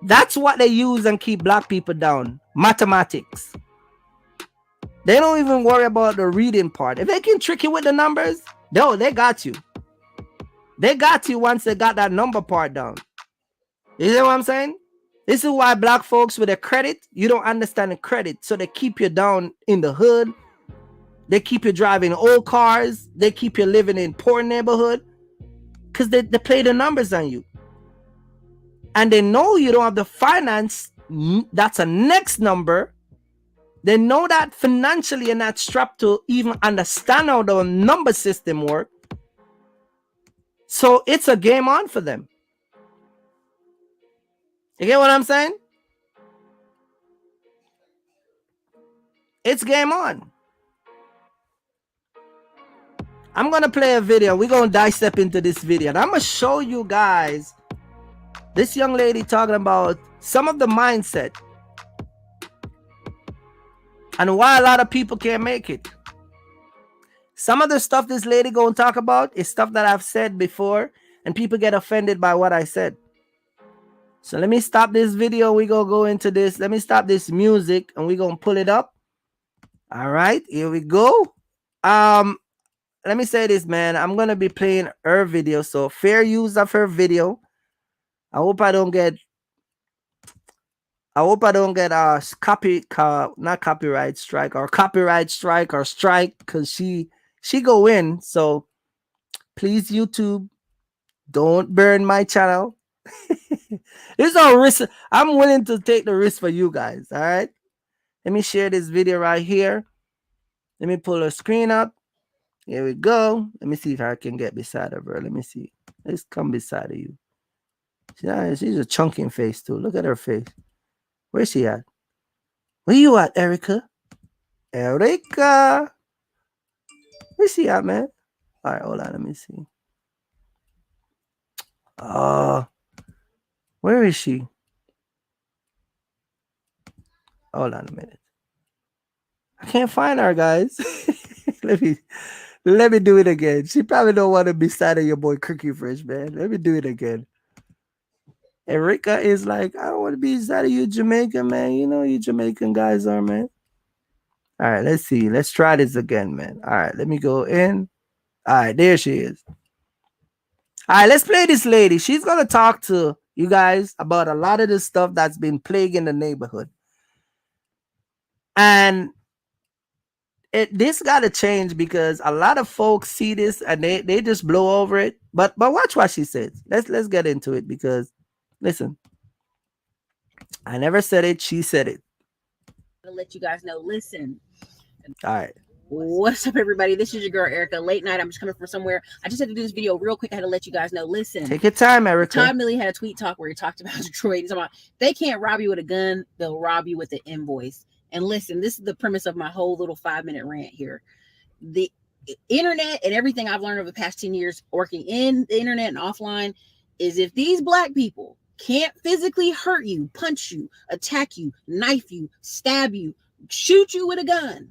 That's what they use and keep black people down. Mathematics. They don't even worry about the reading part. If they can trick you with the numbers, they got you. They got you once they got that number part down. You know what I'm saying? This is why black folks with a credit, you don't understand the credit. So they keep you down in the hood. They keep you driving old cars. They keep you living in poor neighborhood. Because they play the numbers on you. And they know you don't have the finance. That's a next number. They know that financially you're not strapped to even understand how the number system works. So it's a game on for them. You get what I'm saying? It's game on. I'm gonna play a video. We're gonna dissect into this video, and I'm gonna show you guys this young lady talking about some of the mindset and why a lot of people can't make it. Some of the stuff this lady gonna talk about is stuff that I've said before, and people get offended by what I said. So let me stop this video. We gonna go into this. Let me stop this music, and we gonna pull it up. All right, here we go. Let me say this, man. I'm gonna be playing her video, so fair use of her video. I hope I don't get not copyright strike or strike, because she go in. So please, YouTube, don't burn my channel. It's a risk. I'm willing to take the risk for you guys. All right. Let me share this video right here. Let me pull her screen up. Here we go. Let me see if I can get beside of her. Let me see. Let's come beside of you. She's a chunking face too. Look at her face. Where's she at? Where you at, Erica? Erica. Where's she at, man? All right, hold on. Let me see. Where is she? Hold on a minute. I can't find her, guys. Let me do it again. She probably don't want to be beside of your boy Cookie Fresh, man. Let me do it again. Erica is like, I don't want to be beside of you, Jamaican, man. You know you Jamaican guys are, man. All right, let's see. Let's try this again, man. All right, let me go in. All right, there she is. All right, let's play this lady. She's going to talk to you guys about a lot of the stuff that's been plaguing the neighborhood. And this got to change, because a lot of folks see this and they just blow over it. But watch what she says. Let's get into it, because listen, I never said it. She said it. To let you guys know, listen. All right. What's up, everybody? This is your girl Erica. Late night. I'm just coming from somewhere. I just had to do this video real quick. I had to let you guys know. Listen. Take your time, Erica. Todd Millie had a tweet talk where he talked about Detroit. He's talking about, they can't rob you with a gun. They'll rob you with an invoice. And listen, this is the premise of my whole little 5-minute rant here. The internet and everything I've learned over the past 10 years working in the internet and offline is, if these black people can't physically hurt you, punch you, attack you, knife you, stab you, shoot you with a gun,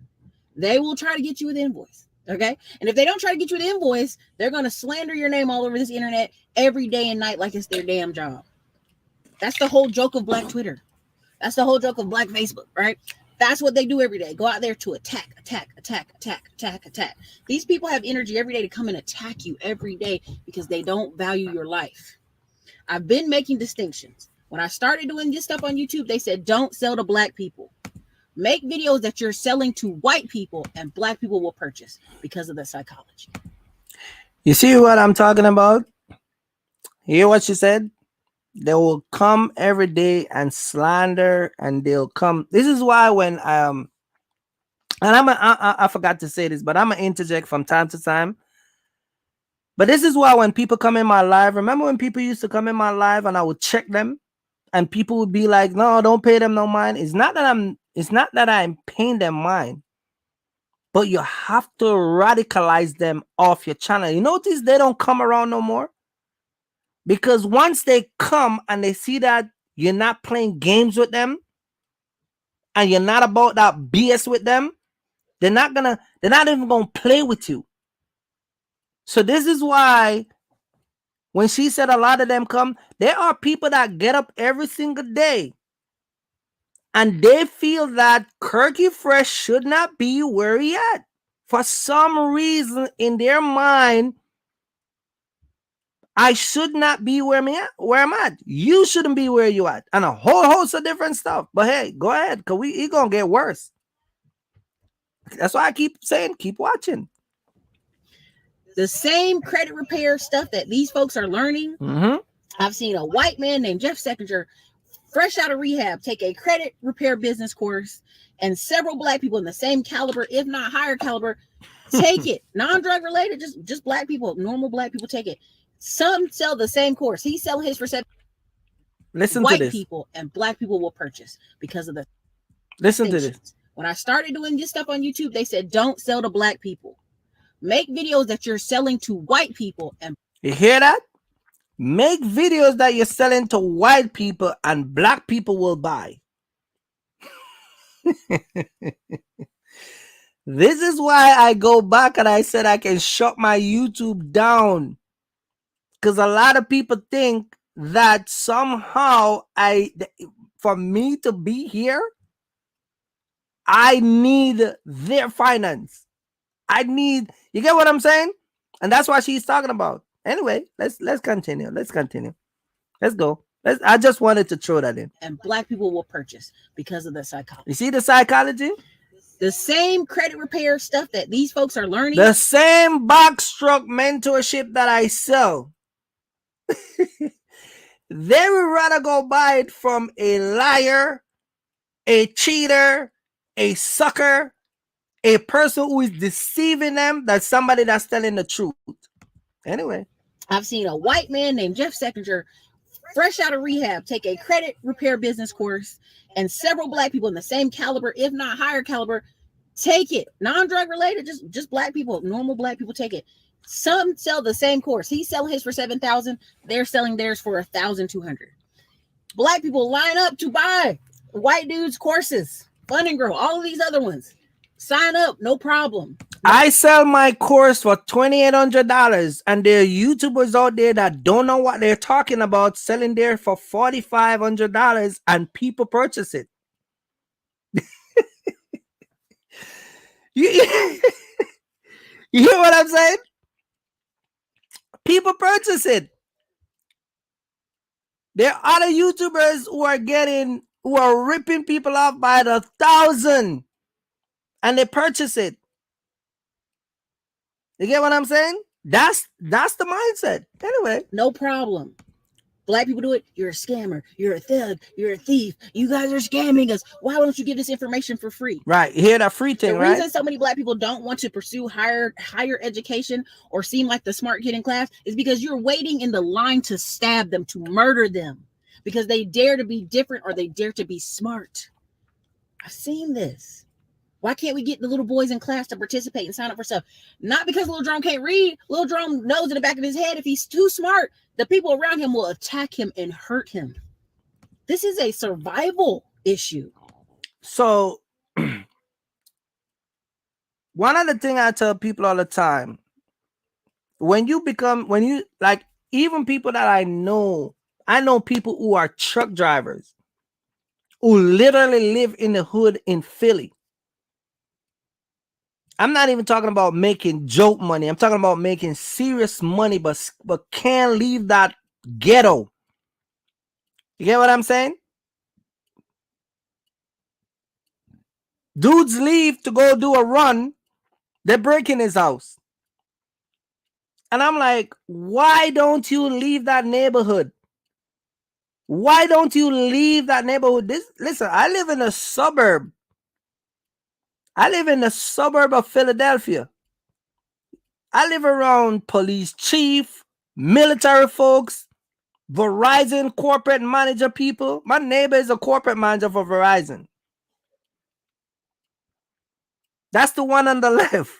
they will try to get you with invoice. Okay. And if they don't try to get you with invoice, they're going to slander your name all over this internet every day and night like it's their damn job. That's the whole joke of Black Twitter. That's the whole joke of Black Facebook, right? That's what they do every day. Go out there to attack. These people have energy every day to come and attack you every day because they don't value your life. I've been making distinctions. When I started doing this stuff on YouTube, they said, don't sell to black people. Make videos that you're selling to white people and black people will purchase, because of the psychology. You see what I'm talking about? Hear what she said? They will come every day and slander, and they'll come. This is why when and I forgot to say this, but I'm gonna interject from time to time. But this is why when people come in my live, remember when people used to come in my live and I would check them, and people would be like, "No, don't pay them no mind." It's not that I'm paying them mind, but you have to radicalize them off your channel. You notice they don't come around no more. Because once they come and they see that you're not playing games with them and you're not about that BS with them, they're not even gonna play with you. So this is why when she said a lot of them come, there are people that get up every single day and they feel that Kirky Fresh should not be where he at. For some reason in their mind, I should not be where I'm at. You shouldn't be where you at. And a whole host of different stuff. But hey, go ahead, because it's going to get worse. That's why I keep saying, keep watching. The same credit repair stuff that these folks are learning. I've seen a white man named Jeff Seckinger, fresh out of rehab, take a credit repair business course, and several black people in the same caliber, if not higher caliber, take it. Non-drug related, just black people, normal black people take it. Some sell the same course. He's selling his for white people, and black people will purchase because of the. Listen to this. When I started doing this stuff on YouTube, they said, don't sell to black people. Make videos that you're selling to white people. And You hear that? Make videos that you're selling to white people and black people will buy. This is why I go back and I said I can shut my YouTube down. Because a lot of people think that somehow for me to be here, I need their finance. You get what I'm saying? And that's what she's talking about. Anyway, let's continue. Let's go. I just wanted to throw that in. And black people will purchase because of the psychology. You see the psychology? The same credit repair stuff that these folks are learning. The same box truck mentorship that I sell. They would rather go buy it from a liar, a cheater, a sucker, a person who is deceiving them, than somebody that's telling the truth. Anyway, I've seen a white man named Jeff Seckinger, fresh out of rehab, take a credit repair business course, and several black people in the same caliber, if not higher caliber, take it. Non-drug related, just black people, normal black people take it. Some sell the same course. He's selling his for $7,000. They're selling theirs for $1,200. Black people line up to buy white dudes' courses, Fund and Grow, all of these other ones. Sign up, no problem. I sell my course for $2,800, and there are YouTubers out there that don't know what they're talking about, selling there for $4,500, and people purchase it. You hear what I'm saying? People purchase it. There are other YouTubers who are ripping people off by the thousand, and they purchase it. You get what I'm saying? That's the mindset. Anyway, no problem. Black people do it. You're a scammer. You're a thug. You're a thief. You guys are scamming us. Why don't you give this information for free? Right. You hear that free thing, right? The reason so many black people don't want to pursue higher education or seem like the smart kid in class is because you're waiting in the line to stab them, to murder them, because they dare to be different or they dare to be smart. I've seen this. Why can't we get the little boys in class to participate and sign up for stuff? Not because Little Jerome can't read. Little Jerome knows in the back of his head, if he's too smart, the people around him will attack him and hurt him. This is a survival issue. So, one of the things I tell people all the time, even people that I know people who are truck drivers who literally live in the hood in Philly. I'm not even talking about making joke money. I'm talking about making serious money, but can't leave that ghetto. You get what I'm saying? Dudes leave to go do a run. They're breaking his house. And I'm like, why don't you leave that neighborhood? Why don't you leave that neighborhood? Listen, I live in a suburb. I live in the suburb of Philadelphia. I live around police chief, military folks, Verizon corporate manager people. My neighbor is a corporate manager for Verizon. That's the one on the left.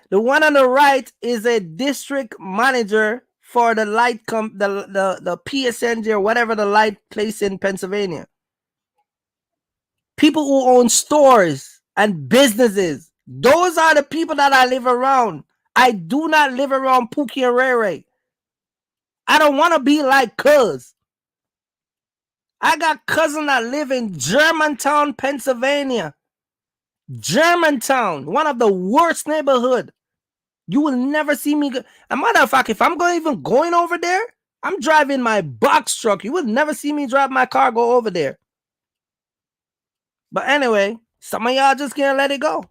The one on the right is a district manager for the light the PSNG or whatever the light place in Pennsylvania. People who own stores and businesses. Those are the people that I live around. I do not live around Pookie and Ray Ray. I don't want to be like cuz. I got cousins that live in Germantown, Pennsylvania. Germantown, one of the worst neighborhood. You will never see me. As a matter of fact, if I'm going over there, I'm driving my box truck. You will never see me drive my car go over there. But anyway, some of y'all just can't let it go.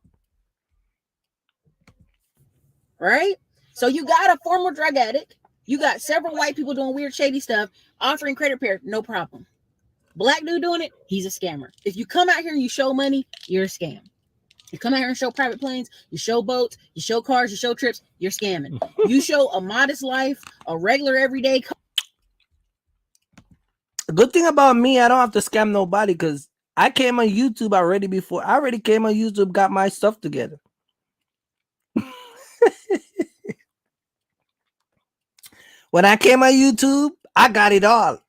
Right? So you got a former drug addict. You got several white people doing weird, shady stuff, offering credit repair, no problem. Black dude doing it, he's a scammer. If you come out here and you show money, you're a scam. You come out here and show private planes, you show boats, you show cars, you show trips, you're scamming. You show a modest life, a regular everyday. The good thing about me, I don't have to scam nobody because I came on YouTube already before. I already came on YouTube, got my stuff together. When I came on YouTube, I got it all.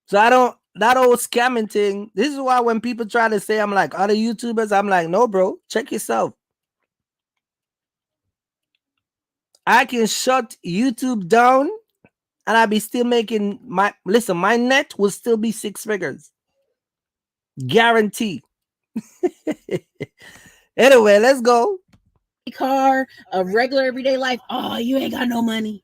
So I don't, that old scamming thing. This is why when people try to say I'm like other YouTubers, I'm like, no, bro, check yourself. I can shut YouTube down and I'll be still making my, listen, my net will still be 6 figures. Guarantee. Anyway, let's go. Car, a regular everyday life. Oh, you ain't got no money.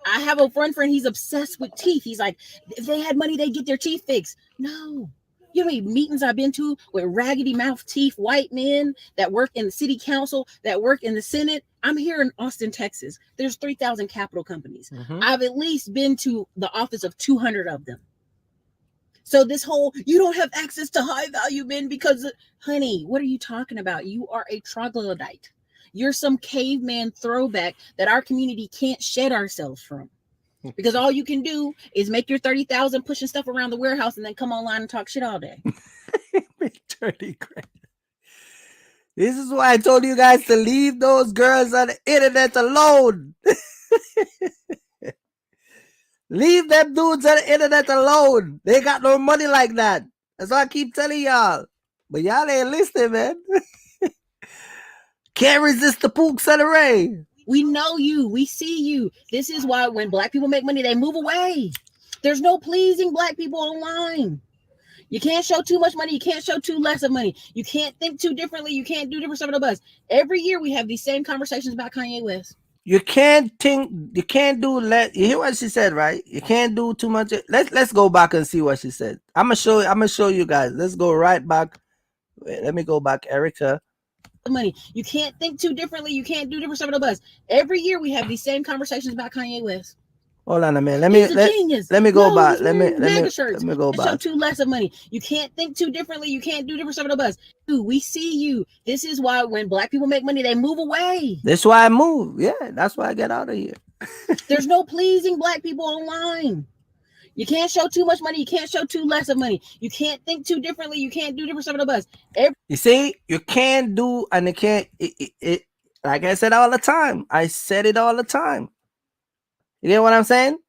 I have a friend, he's obsessed with teeth. He's like, if they had money, they'd get their teeth fixed. No. You know how many meetings I've been to with raggedy mouth teeth, white men that work in the city council, that work in the Senate. I'm here in Austin, Texas. There's 3,000 capital companies. I've at least been to the office of 200 of them. So this whole, you don't have access to high value men because, honey, what are you talking about? You are a troglodyte. You're some caveman throwback that our community can't shed ourselves from. Because all you can do is make your 30,000 pushing stuff around the warehouse and then come online and talk shit all day. 30 grand. This is why I told you guys to leave those girls on the internet alone. Leave them dudes on the internet alone. They got no money like that. That's why I keep telling y'all. But y'all ain't listening, man. Can't resist the pooks of the rain. We know you. We see you. This is why when black people make money, they move away. There's no pleasing black people online. You can't show too much money. You can't show too less of money. You can't think too differently. You can't do different stuff in the bus. Every year we have these same conversations about Kanye West. You can't think, you can't do let you hear what she said, right? You can't do too much. Let's go back and see what she said. I'm gonna show you guys. Let's go right back. Wait, let me go back, Erica. Money. You can't think too differently. You can't do different stuff in the bus. Every year we have these same conversations about Kanye West. Hold on a minute. Let me go back. Let me go back. Show too less of money. You can't think too differently. You can't do different stuff in the bus. Dude, we see you. This is why when black people make money, they move away. That's why I move. Yeah, that's why I get out of here. There's no pleasing black people online. You can't show too much money. You can't show too less of money. You can't think too differently. You can't do different stuff in the bus. You see, you can't do, and it can't. It like I said all the time. I said it all the time. You know what I'm saying?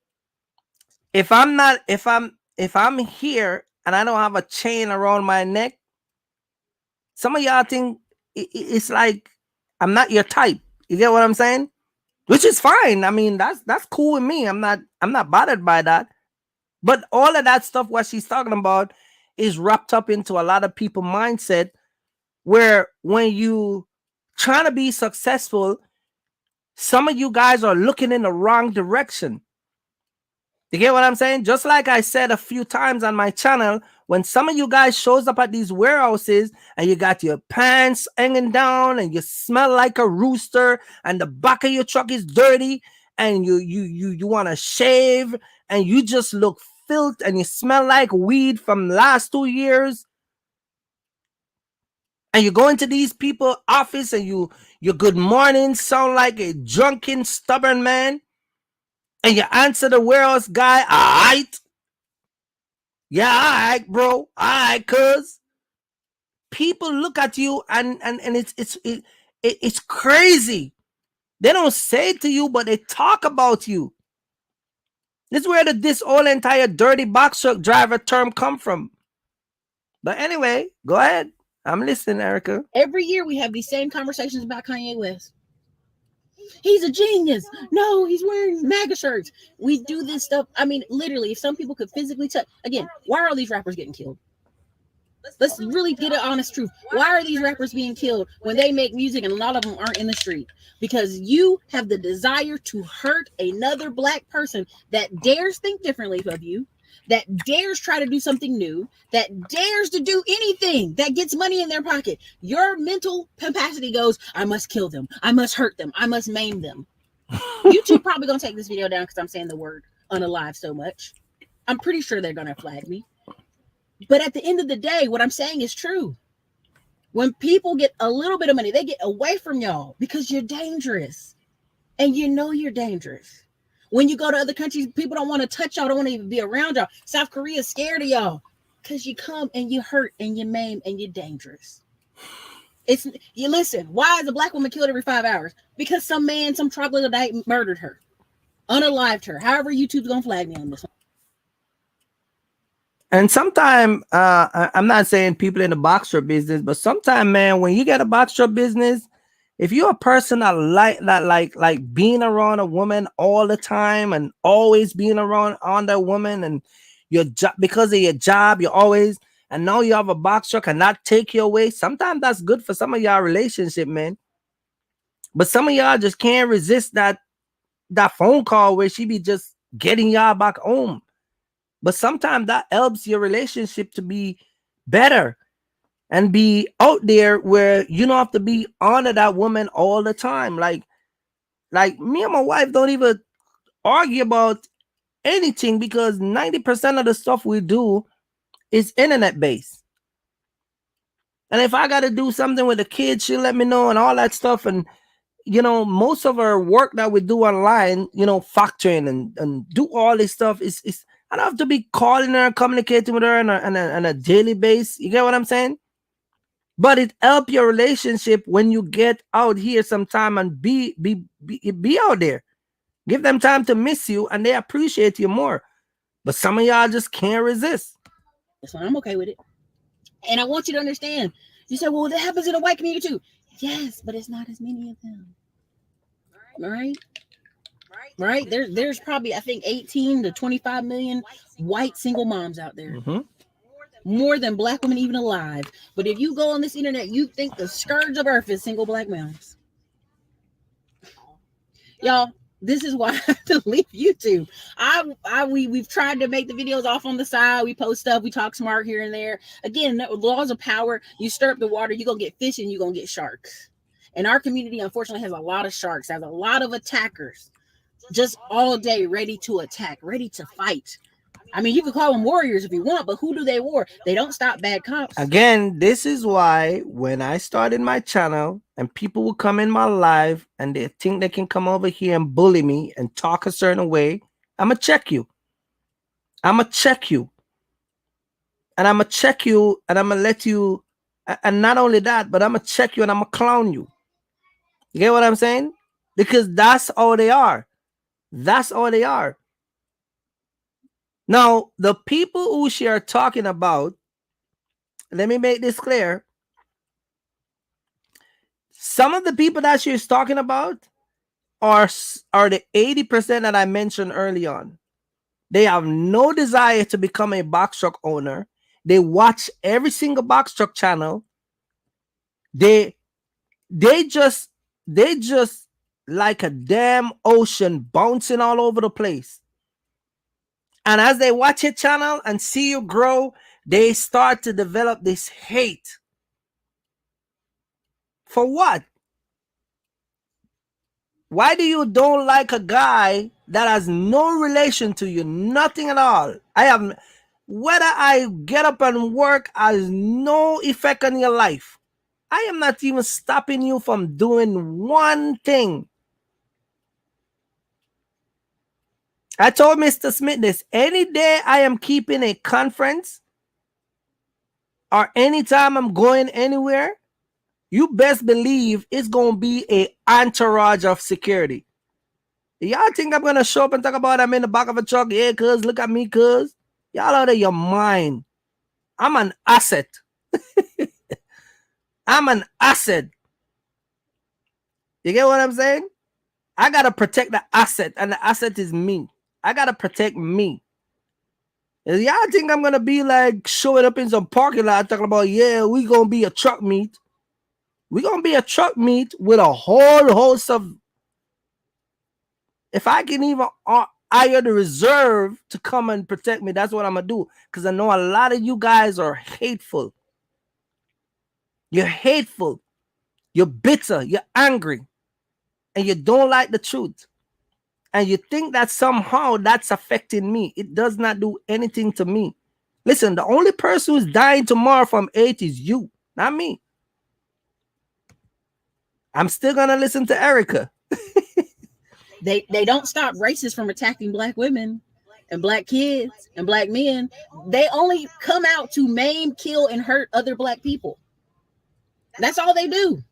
If I'm here and I don't have a chain around my neck, some of y'all think it's like I'm not your type. You get what I'm saying? Which is fine. I mean, that's cool with me. I'm not bothered by that. But all of that stuff, what she's talking about, is wrapped up into a lot of people mindset where when you trying to be successful, some of you guys are looking in the wrong direction. You get what I'm saying? Just like I said a few times on my channel, when some of you guys shows up at these warehouses and you got your pants hanging down and you smell like a rooster and the back of your truck is dirty and you want to shave and you just look filth and you smell like weed from the last 2 years, and you go into these people's office and your good morning sound like a drunken, stubborn man, and you answer the warehouse guy, all right. Yeah, all right, bro. All right, cuz. People look at you and it's crazy. They don't say it to you, but they talk about you. This is where this whole entire dirty box truck driver term come from. But anyway, go ahead. I'm listening, Erica. Every year we have these same conversations about Kanye West. He's a genius. No, he's wearing MAGA shirts. We do this stuff. I mean, literally, if some people could physically touch, again, why are these rappers getting killed? Let's really get an honest truth. Why are these rappers being killed when they make music and a lot of them aren't in the street? Because you have the desire to hurt another black person that dares think differently of you, that dares try to do something new, that dares to do anything that gets money in their pocket. Your mental capacity goes, I must kill them. I must hurt them. I must maim them. YouTube probably going to take this video down because I'm saying the word unalive so much. I'm pretty sure they're going to flag me. But at the end of the day, what I'm saying is true. When people get a little bit of money, they get away from y'all because you're dangerous. And you know you're dangerous. When you go to other countries, people don't want to touch y'all, don't want to even be around y'all. South Korea is scared of y'all because you come and you hurt and you maim and you're dangerous. It's you listen. Why is a black woman killed every 5 hours? Because some man, some troglodyte murdered her, unalived her. However, YouTube's gonna flag me on this one. And sometimes I'm not saying people in the box shop business, but sometimes, man, when you get a box shop business, if you're a person that like being around a woman all the time and always being around on that woman, and your job, because of your job, you're always, and now you have a box truck and not take you away. Sometimes that's good for some of y'all relationship, man. But some of y'all just can't resist that phone call where she be just getting y'all back home. But sometimes that helps your relationship to be better and be out there where you don't have to be on to that woman all the time. Like me and my wife don't even argue about anything because 90% of the stuff we do is internet based. And if I got to do something with the kids, she'll let me know and all that stuff. And, most of our work that we do online, factoring and do all this stuff is I don't have to be calling her, communicating with her on a daily basis. You get what I'm saying? But it helps your relationship when you get out here sometime and be out there. Give them time to miss you and they appreciate you more. But some of y'all just can't resist. So I'm okay with it. And I want you to understand. You say, well, that happens in the white community too. Yes, but it's not as many of them. All right? Right? There's probably, I think, 18 to 25 million white single moms out there. Mm-hmm. More than black women even alive. But if you go on this internet, you think the scourge of earth is single black males. Y'all, this is why I have to leave YouTube. We've tried to make the videos off on the side. We post stuff. We talk smart here and there. Again, laws of power. You stir up the water, you're going to get fish and you're going to get sharks. And our community, unfortunately, has a lot of sharks, has a lot of attackers. Just all day ready to attack, ready to fight. I mean, you can call them warriors if you want, but who do they war? They don't stop bad cops. Again, this is why when I started my channel and people will come in my live and they think they can come over here and bully me and talk a certain way, I'm going to check you. I'm going to check you. And I'm going to check you and I'm going to let you, and not only that, but I'm going to check you and I'm going to clown you. You get what I'm saying? Because that's all they are. That's all they are. Now, the people who she are talking about, let me make this clear. Some of the people that she's talking about are the 80% that I mentioned early on. They have no desire to become a box truck owner. They watch every single box truck channel. They just like a damn ocean bouncing all over the place. And as they watch your channel and see you grow, they start to develop this hate. For what? Why do you don't like a guy that has no relation to you? Nothing at all. Whether I get up and work has no effect on your life. I am not even stopping you from doing one thing. I told Mr. Smith this. Any day I am keeping a conference or anytime I'm going anywhere, you best believe it's going to be an entourage of security. Y'all think I'm going to show up and talk about I'm in the back of a truck? Yeah, cuz, look at me, cuz. Y'all out of your mind. I'm an asset. I'm an asset. You get what I'm saying? I got to protect the asset, and the asset is me. I got to protect me. Y'all think I'm going to be like showing up in some parking lot talking about, yeah, we going to be a truck meet. We're going to be a truck meet with a whole host of... If I can even hire the reserve to come and protect me, that's what I'm going to do. Because I know a lot of you guys are hateful. You're hateful. You're bitter. You're angry. And you don't like the truth. And you think that somehow that's affecting me. It does not do anything to me. Listen, the only person who's dying tomorrow from AIDS is you, not me. I'm still going to listen to Erica. They don't stop racists from attacking black women and black kids and black men. They only come out to maim, kill, and hurt other black people. That's all they do.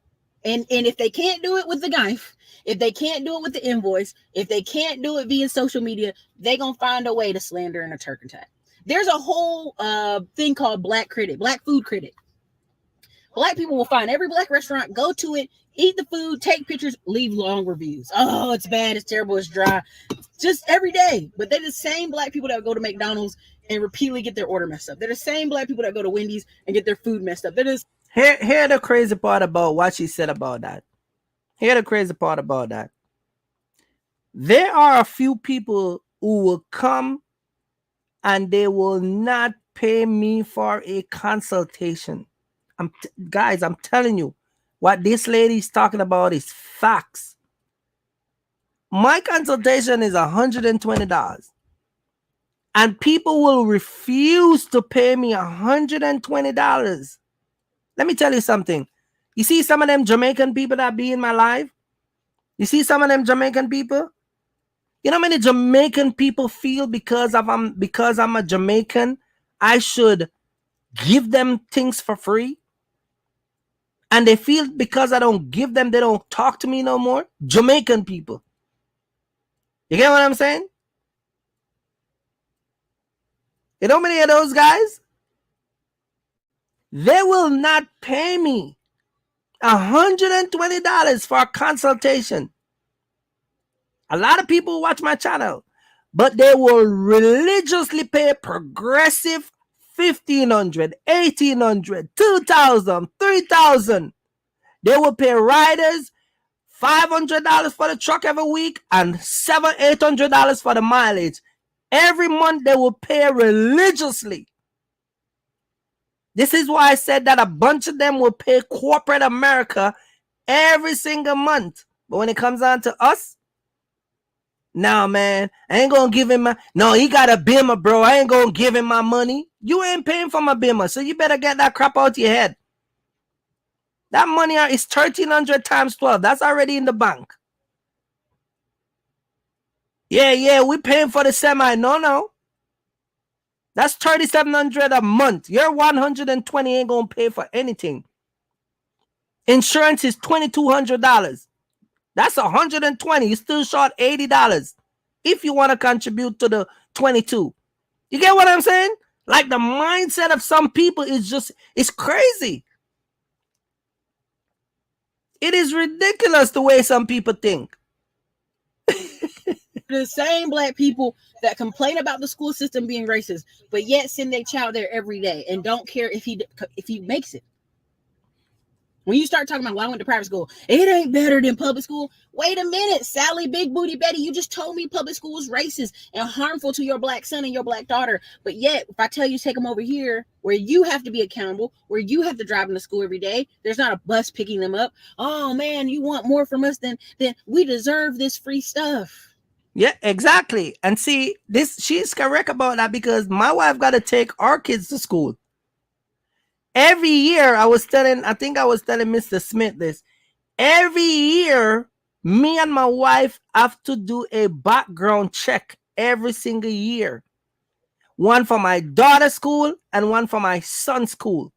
And if they can't do it with the knife, if they can't do it with the invoice, if they can't do it via social media, they gonna find a way to slander and a turk attack. There's a whole thing called Black Food Critic. Black people will find every black restaurant, go to it, eat the food, take pictures, leave long reviews. Oh, it's bad, it's terrible, it's dry. Just every day. But they're the same black people that go to McDonald's and repeatedly get their order messed up. They're the same black people that go to Wendy's and get their food messed up. Hear the crazy part about what she said about that. Hear the crazy part about that. There are a few people who will come and they will not pay me for a consultation. Guys, I'm telling you, what this lady is talking about is facts. My consultation is $120. And people will refuse to pay me $120. Let me tell you something. You see some of them Jamaican people that be in my life? You see some of them Jamaican people? You know how many Jamaican people feel because I'm a Jamaican, I should give them things for free? And they feel because I don't give them, they don't talk to me no more? Jamaican people. You get what I'm saying? You know many of those guys? They will not pay me $120 for a consultation. A lot of people watch my channel, but they will religiously pay Progressive $1,500, $1,800, $2,000, $3,000. They will pay riders $500 for the truck every week and $700, $800 for the mileage. Every month they will pay religiously. This is why I said that a bunch of them will pay corporate America every single month. But when it comes on to us, nah, man, I ain't gonna give him my... No, he got a bimmer, bro. I ain't gonna give him my money. You ain't paying for my bimmer, so you better get that crap out your head. That money is 1,300 times 12. That's already in the bank. Yeah, we paying for the semi. No. That's 3,700 a month. Your 120 ain't gonna pay for anything. Insurance is $2,200. That's 120. You still short $80 if you want to contribute to the 22. You get what I'm saying? Like the mindset of some people is just, it's crazy. It is ridiculous the way some people think. The same black people that complain about the school system being racist, but yet send their child there every day and don't care if he makes it. When you start talking about, well, I went to private school, it ain't better than public school. Wait a minute, Sally Big Booty Betty, you just told me public school is racist and harmful to your black son and your black daughter. But yet, if I tell you to take them over here, where you have to be accountable, where you have to drive them to school every day, there's not a bus picking them up. Oh man, you want more from us than we deserve this free stuff. Yeah, exactly. And see, she's correct about that, because my wife got to take our kids to school. Every year, I think I was telling Mr. Smith this. Every year, me and my wife have to do a background check every single year. One for my daughter's school and one for my son's school.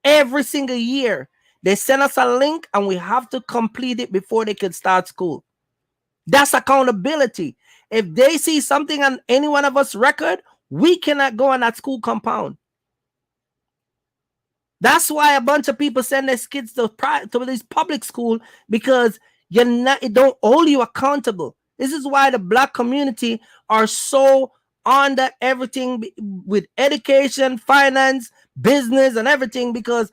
Every single year. They send us a link and we have to complete it before they can start school. That's accountability. If they see something on any one of us record, we cannot go on that school compound. That's why a bunch of people send their kids to this public school, because it don't hold you accountable. This is why the black community are so under everything with education, finance, business, and everything, because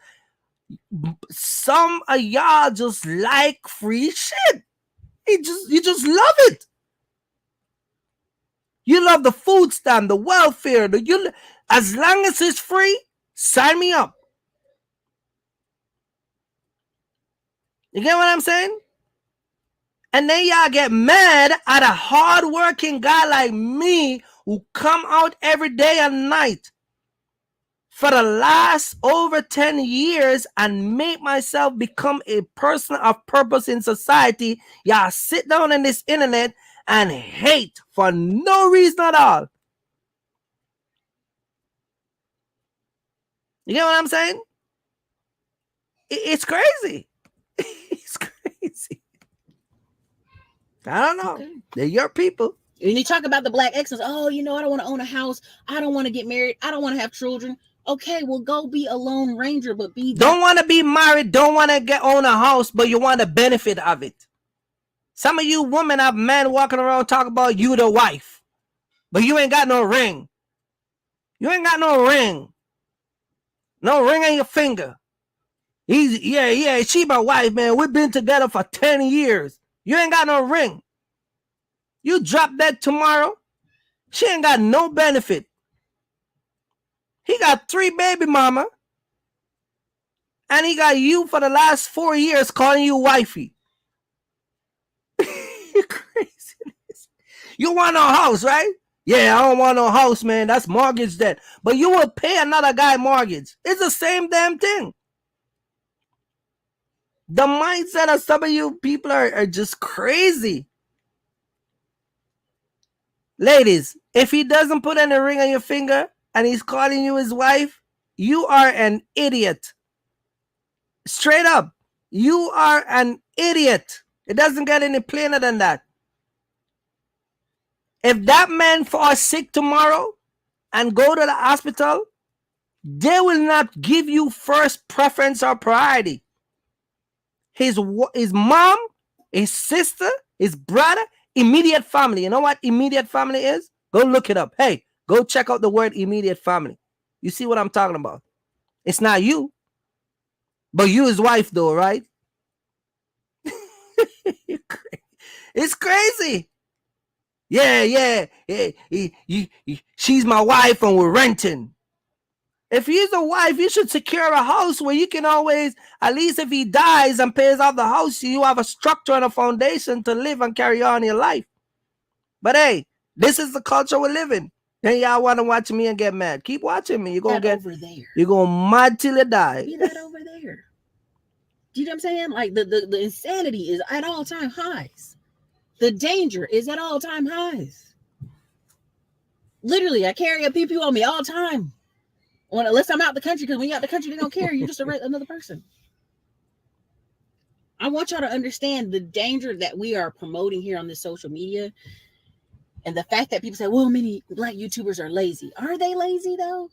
some of y'all just like free shit. You just love it. You love the food stamp, the welfare, as long as it's free, sign me up. You get what I'm saying? And then y'all get mad at a hardworking guy like me who come out every day and night for the last over 10 years and make myself become a person of purpose in society. Y'all sit down on this internet and hate for no reason at all. You get what I'm saying? It's crazy. It's crazy. I don't know. Okay. They're your people. And you talk about the black excellence. Oh, you know, I don't want to own a house. I don't want to get married. I don't want to have children. Okay, well, go be a lone ranger, but be don't want to be married. Don't want to own a house, but you want the benefit of it. Some of you women have men walking around talking about you the wife, but you ain't got no ring. You ain't got no ring. No ring on your finger. Yeah, she my wife, man. We've been together for 10 years. You ain't got no ring. You drop that tomorrow, she ain't got no benefit. He got 3 baby mama, and he got you for the last 4 years calling you wifey. You craziness. You want no house, right? Yeah, I don't want no house, man. That's mortgage debt. But you will pay another guy mortgage. It's the same damn thing. The mindset of some of you people are just crazy. Ladies, if he doesn't put any ring on your finger and he's calling you his wife, you are an idiot. Straight up. You are an idiot. It doesn't get any plainer than that. If that man falls sick tomorrow and go to the hospital, they will not give you first preference or priority. His mom, his sister, his brother, immediate family. You know what immediate family is? Go look it up. Hey, go check out the word immediate family. You see what I'm talking about? It's not you, but you his wife though, right? It's crazy. Yeah. She's my wife and we're renting. If he's a wife, you should secure a house where you can always, at least if he dies and pays off the house, you have a structure and a foundation to live and carry on your life. But hey, this is the culture we live in. Then y'all want to watch me and get mad. Keep watching me. You're gonna get over there. You're gonna mad till you die. Be that over there. Do you know what I'm saying? Like the insanity is at all-time highs. The danger is at all-time highs. Literally, I carry a PP on me all the time. Unless I'm out the country, because when you're out the country, they don't care. You're just another person. I want y'all to understand the danger that we are promoting here on this social media. And the fact that people say, well, many black YouTubers are lazy. Are they lazy, though?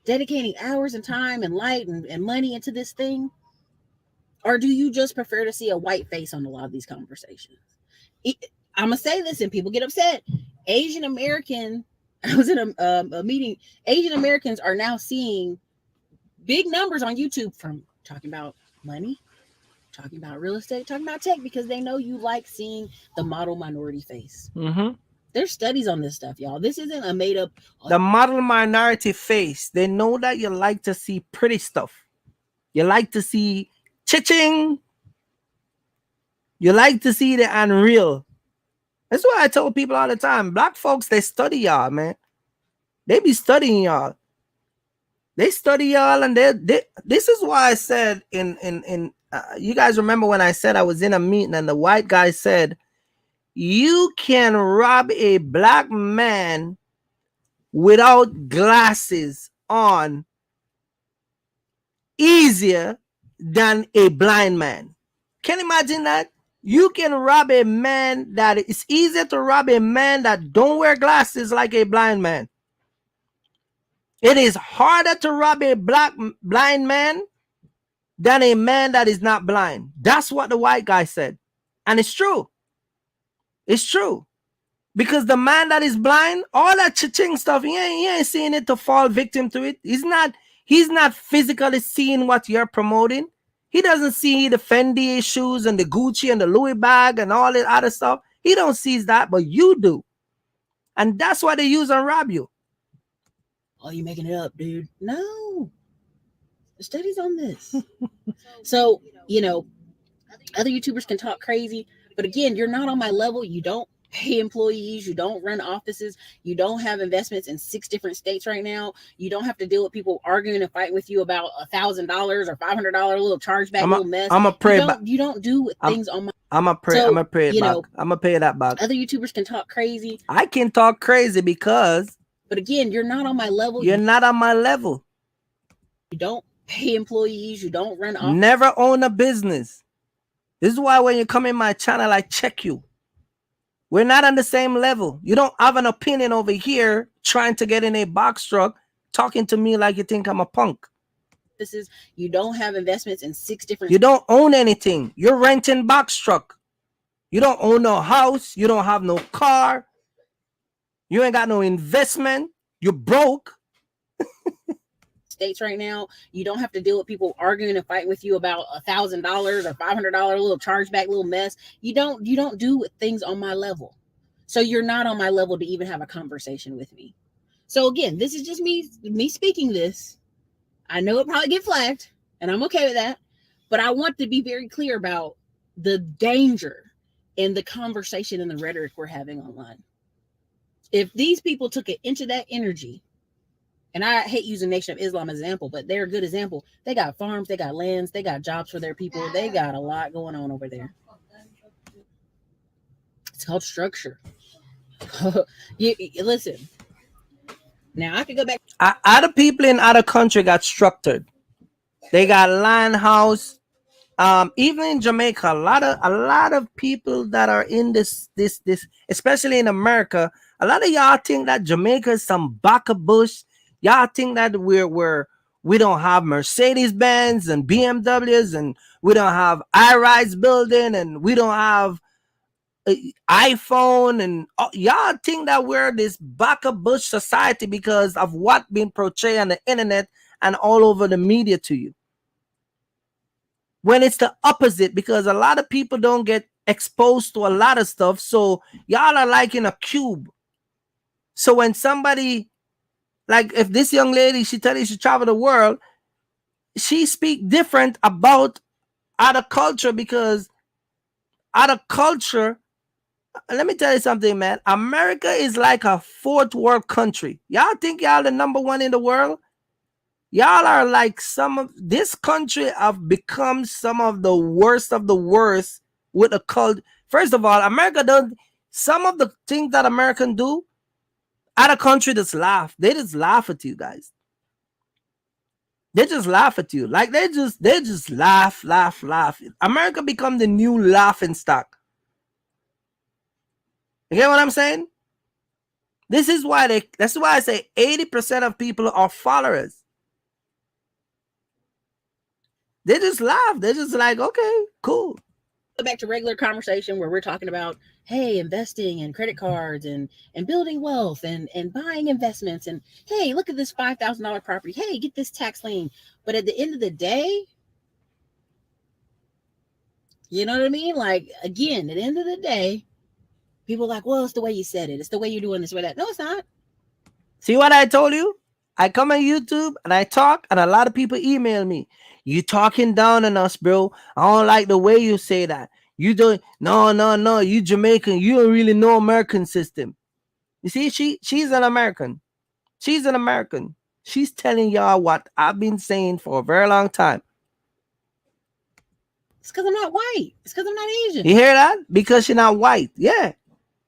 Dedicating hours and time and light and money into this thing? Or do you just prefer to see a white face on a lot of these conversations? I'm going to say this and people get upset. Asian American, I was in a meeting. Asian Americans are now seeing big numbers on YouTube from talking about money, talking about real estate, talking about tech, because they know you like seeing the model minority face. Mm-hmm. There's studies on this stuff, y'all. This isn't a made up. The model minority face. They know that you like to see pretty stuff. You like to see cha-ching. You like to see the unreal. That's why I tell people all the time, black folks, they study y'all, man. They be studying y'all. They study y'all, and this is why I said you guys remember when I said I was in a meeting and the white guy said, you can rob a black man without glasses on easier than a blind man. Can you imagine that? You can rob a man that it's easier to rob a man that don't wear glasses like a blind man. It is harder to rob a blind man than a man that is not blind. That's what the white guy said. And it's true. It's true. Because the man that is blind, all that cha-ching stuff, he ain't seeing it to fall victim to it. He's not physically seeing what you're promoting. He doesn't see the Fendi shoes and the Gucci and the Louis bag and all that other stuff. He don't see that, but you do. And that's why they use and rob you. Oh, you making it up, dude. No. The studies on this. So, other YouTubers can talk crazy, but again, you're not on my level. You don't pay employees. You don't run offices. You don't have investments in 6 different states right now. You don't have to deal with people arguing and fighting with you about $1,000 or $500 little chargeback, little mess. I'm a pray. You don't do things on my. I'm a pray. So, I'm gonna pay it back. I'm gonna pay that back. Other YouTubers can talk crazy. I can talk crazy because. But again, you're not on my level. You're not on my level. You don't pay employees. You don't run off. Never own a business. This is why when you come in my channel, I check you. We're not on the same level. You don't have an opinion over here trying to get in a box truck, talking to me like you think I'm a punk. This is, you don't have investments in 6 different. You don't own anything. You're renting box truck. You don't own no house. You don't have no car. You ain't got no investment. You're broke. States right now, you don't have to deal with people arguing and fighting with you about $1,000 or $500 little chargeback, little mess. You don't do things on my level, so you're not on my level to even have a conversation with me. So again, this is just me speaking this. I know it probably get flagged, and I'm okay with that, but I want to be very clear about the danger in the conversation and the rhetoric we're having online. If these people took an inch of that energy, and I hate using Nation of Islam as an example, but they're a good example. They got farms, they got lands, they got jobs for their people. They got a lot going on over there. It's called structure. Listen. Now I could go back. Other people in other country got structured. They got land house. Even in Jamaica, a lot of people that are in this, especially in America, a lot of y'all think that Jamaica is some back of bush. Y'all think that we don't have Mercedes Benz and BMWs, and we don't have high-rise building, and we don't have iPhone, and y'all think that we're this back of bush society because of what been portrayed on the internet and all over the media to you. When it's the opposite, because a lot of people don't get exposed to a lot of stuff, so y'all are like in a cube. So when somebody, like if this young lady, she tell you she travel the world, she speak different about other culture, because other culture, let me tell you something, man. America is like a 4th world country. Y'all think y'all the number 1 in the world? Y'all are like this country have become some of the worst with a cult. First of all, America does some of the things that Americans do. Other country just laugh. They just laugh at you guys. They just laugh at you. Like they just laugh. America become the new laughing stock. You get what I'm saying? That's why I say 80% of people are followers. They just laugh. They're just like, okay, cool. Go back to regular conversation where we're talking about, hey, investing and credit cards and building wealth and buying investments, and hey, look at this $5,000 property. Hey, get this tax lien. But at the end of the day, you know what I mean? Like, again, at the end of the day, people are like, well, it's the way you said it. It's the way you're doing this way that. No, it's not. See what I told you? I come on YouTube and I talk, and a lot of people email me. You talking down on us, bro. I don't like the way you say that. You don't. No. You Jamaican. You don't really know American system. You see, she's an American. She's an American. She's telling y'all what I've been saying for a very long time. It's because I'm not white. It's because I'm not Asian. You hear that? Because you're not white. Yeah.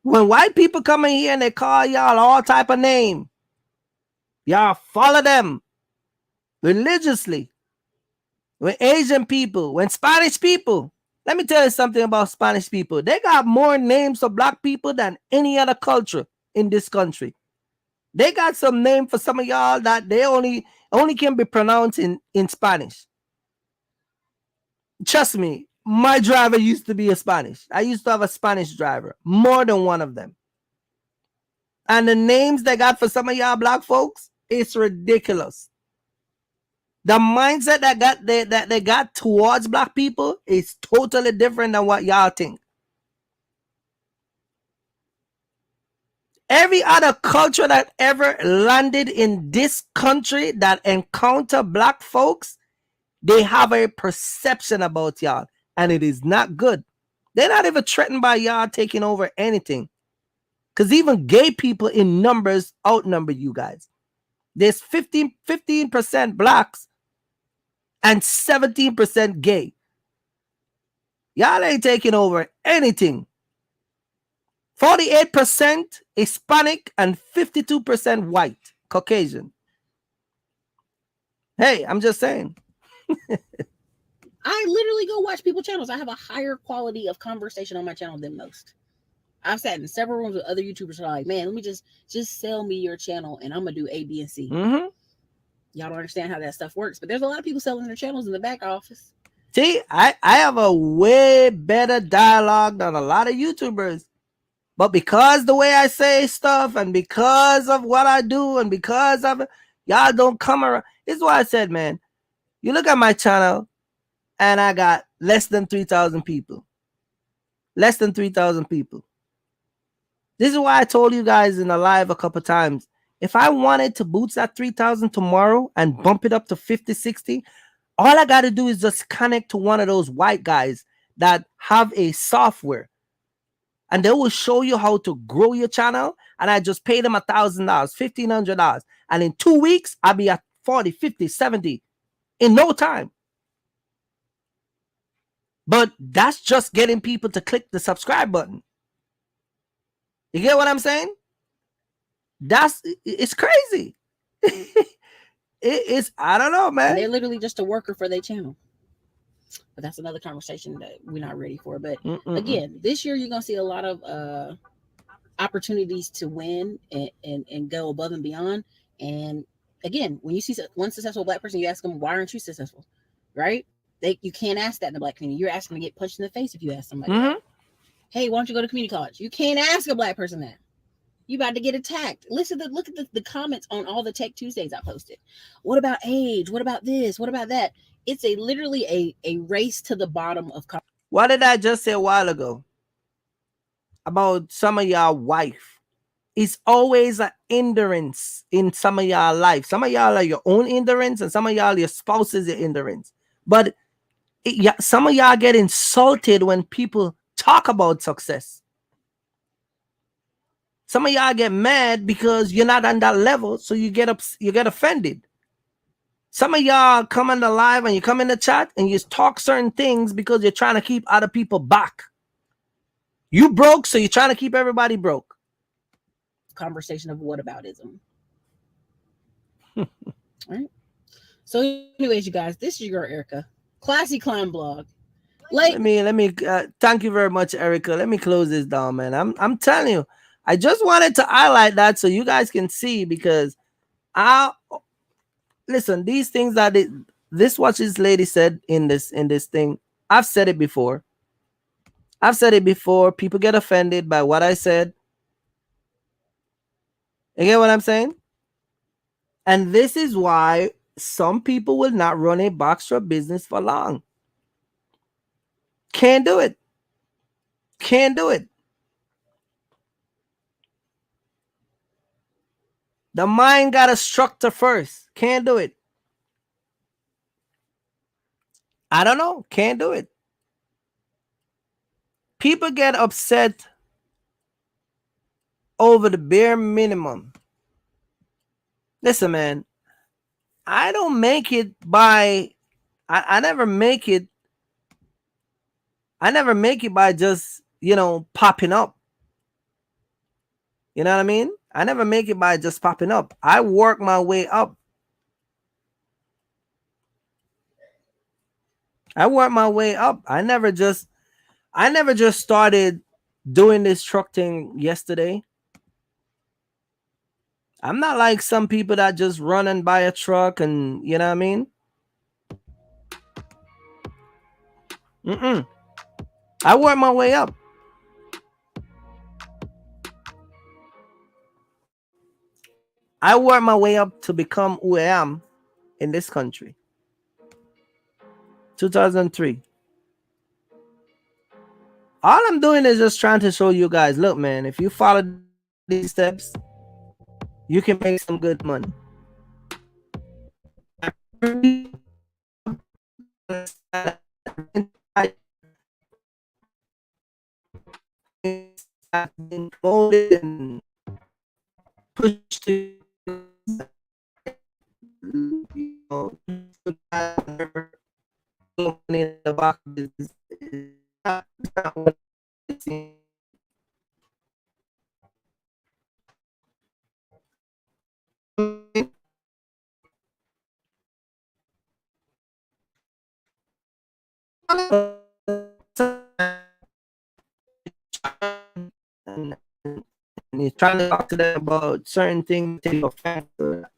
When white people come in here and they call y'all all type of name, y'all follow them religiously. When Asian people, when Spanish people, let me tell you something about Spanish people. They got more names of black people than any other culture in this country. They got some name for some of y'all that they only can be pronounced in Spanish. Trust me, my driver used to be a Spanish. I used to have a Spanish driver, more than one of them. And the names they got for some of y'all black folks, it's ridiculous. The mindset that they got towards black people is totally different than what y'all think. Every other culture that ever landed in this country that encounter black folks, they have a perception about y'all, and it is not good. They're not even threatened by y'all taking over anything, because even gay people in numbers outnumber you guys. There's 15% blacks and 17% gay. Y'all ain't taking over anything. 48% Hispanic and 52% white, Caucasian. Hey, I'm just saying. I literally go watch people's channels. I have a higher quality of conversation on my channel than most. I've sat in several rooms with other YouTubers who are like, man, let me just sell me your channel and I'm gonna do A, B, and C. Mm-hmm. Y'all don't understand how that stuff works, but there's a lot of people selling their channels in the back office. See, I have a way better dialogue than a lot of YouTubers. But because the way I say stuff and because of what I do and because of it, y'all don't come around. This is why I said, man, you look at my channel and I got less than 3,000 people. Less than 3,000 people. This is why I told you guys in the live a couple times. If I wanted to boost that 3,000 tomorrow and bump it up to 50, 60, all I got to do is just connect to one of those white guys that have a software. And they will show you how to grow your channel. And I just pay them $1,000, $1,500. And in 2 weeks, I'll be at 40, 50, 70 in no time. But that's just getting people to click the subscribe button. You get what I'm saying? It's crazy. It's, I don't know, man. And they're literally just a worker for their channel. But that's another conversation that we're not ready for. But again, this year you're gonna see a lot of opportunities to win and go above and beyond. And again, when you see one successful Black person, you ask them, why aren't you successful? Right? You can't ask that in the Black community. You're asking to get punched in the face if you ask somebody that. Hey, why don't you go to community college? You can't ask a Black person that. You about to get attacked. Look at the comments on all the Tech Tuesdays I posted. What about age? What about this? What about that? It's literally a race to the bottom of. What did I just say a while ago about some of y'all wife? It's always an hindrance in some of y'all life. Some of y'all are your own hindrance, and some of y'all your spouse is your hindrance. But some of y'all get insulted when people talk about success. Some of y'all get mad because you're not on that level, so you get offended. Some of y'all come in the live and you come in the chat and you talk certain things because you're trying to keep other people back. You broke, so you're trying to keep everybody broke. Conversation of whataboutism. All right. So, anyways, you guys, this is your Erica, Classy Clown Blog. Let me thank you very much, Erica. Let me close this down, man. I'm telling you, I just wanted to highlight that so you guys can see, because listen, these things that this what this lady said in this thing. I've said it before. People get offended by what I said. You get what I'm saying? And this is why some people will not run a box truck business for long. Can't do it. The mind got a structure first. Can't do it. I don't know. Can't do it. People get upset over the bare minimum. Listen, man, I don't make it by, I never make it by just, popping up. You know what I mean? I never make it by just popping up. I work my way up. I never just started doing this truck thing yesterday. I'm not like some people that just run and buy a truck and, you know what I mean? I work my way up. I work my way up to become who I am in this country. 2003. All I'm doing is just trying to show you guys, look, man, if you follow these steps, you can make some good money. Been promoted and pushed to, in the box is not what it seems. and he's trying to talk to them about certain things, take offense to that.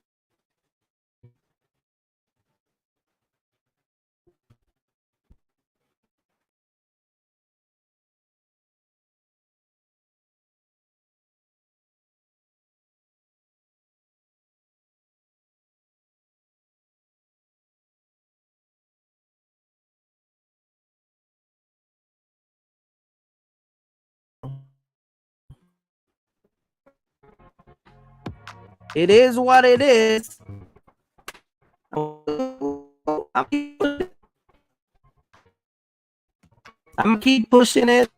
It is what it is. I'm keep pushing it,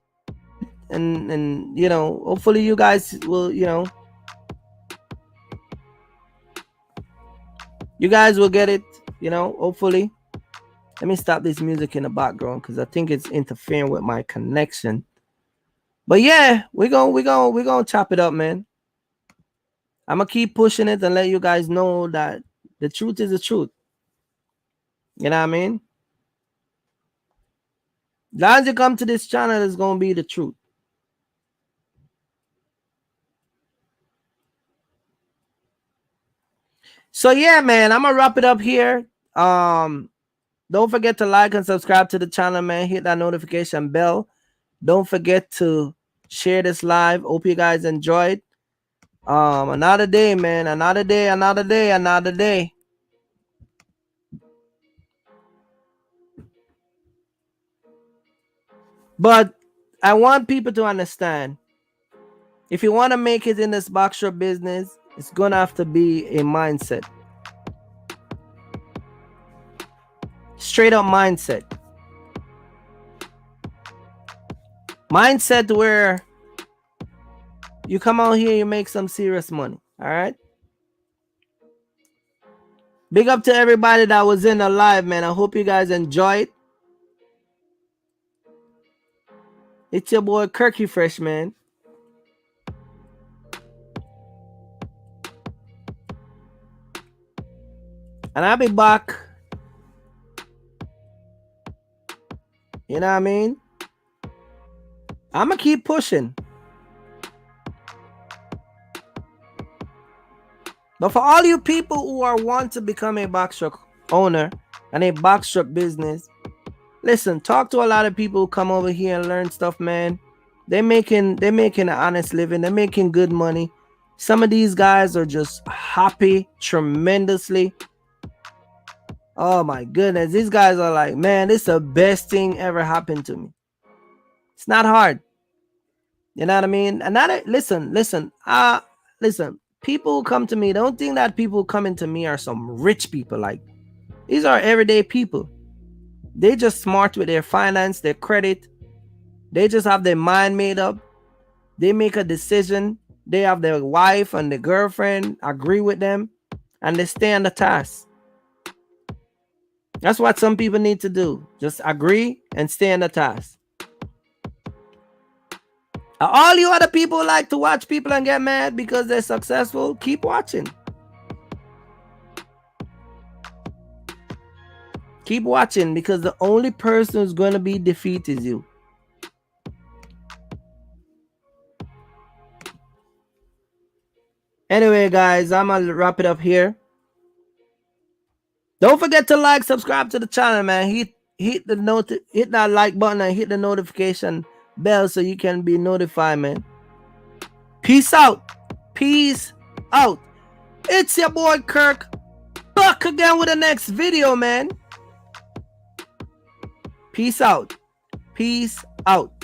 and you know, hopefully you guys will, you know, you guys will get it, you know, hopefully. Let me stop this music in the background because I think it's interfering with my connection. But yeah, we're gonna chop it up, man. I'm gonna keep pushing it and let you guys know that the truth is the truth. You know what I mean? As long as you come to this channel, it's gonna be the truth. So yeah, man, I'm gonna wrap it up here. Don't forget to like and subscribe to the channel, man. Hit that notification bell. Don't forget to share this live. Hope you guys enjoyed. Another day, man. Another day, another day, another day. But I want people to understand, if you want to make it in this box shop business, it's gonna have to be a mindset. Straight up mindset. Mindset where you come out here, you make some serious money. All right. Big up to everybody that was in the live, man. I hope you guys enjoyed. It's your boy Kirky Fresh, man. And I'll be back. You know what I mean? I'm going to keep pushing. But for all you people who are want to become a box truck owner and a box truck business, listen, talk to a lot of people who come over here and learn stuff, man. They're making an honest living. They're making good money. Some of these guys are just happy tremendously. Oh my goodness. These guys are like, man, this is the best thing ever happened to me. It's not hard. You know what I mean? And listen. People who come to me, don't think that people coming to me are some rich people. Like, these are everyday people. They just smart with their finance, their credit. They just have their mind made up. They make a decision. They have their wife and their girlfriend agree with them, and they stay on the task. That's what some people need to do. Just agree and stay on the task. All you other people like to watch people and get mad because they're successful, keep watching. Keep watching, because the only person who's going to be defeated is you. Anyway, guys, I'm going to wrap it up here. Don't forget to like, subscribe to the channel, man. Hit that like button and hit the notification bell so you can be notified, man. Peace out. Peace out. It's your boy Kirk, back again with the next video, man. Peace out. Peace out.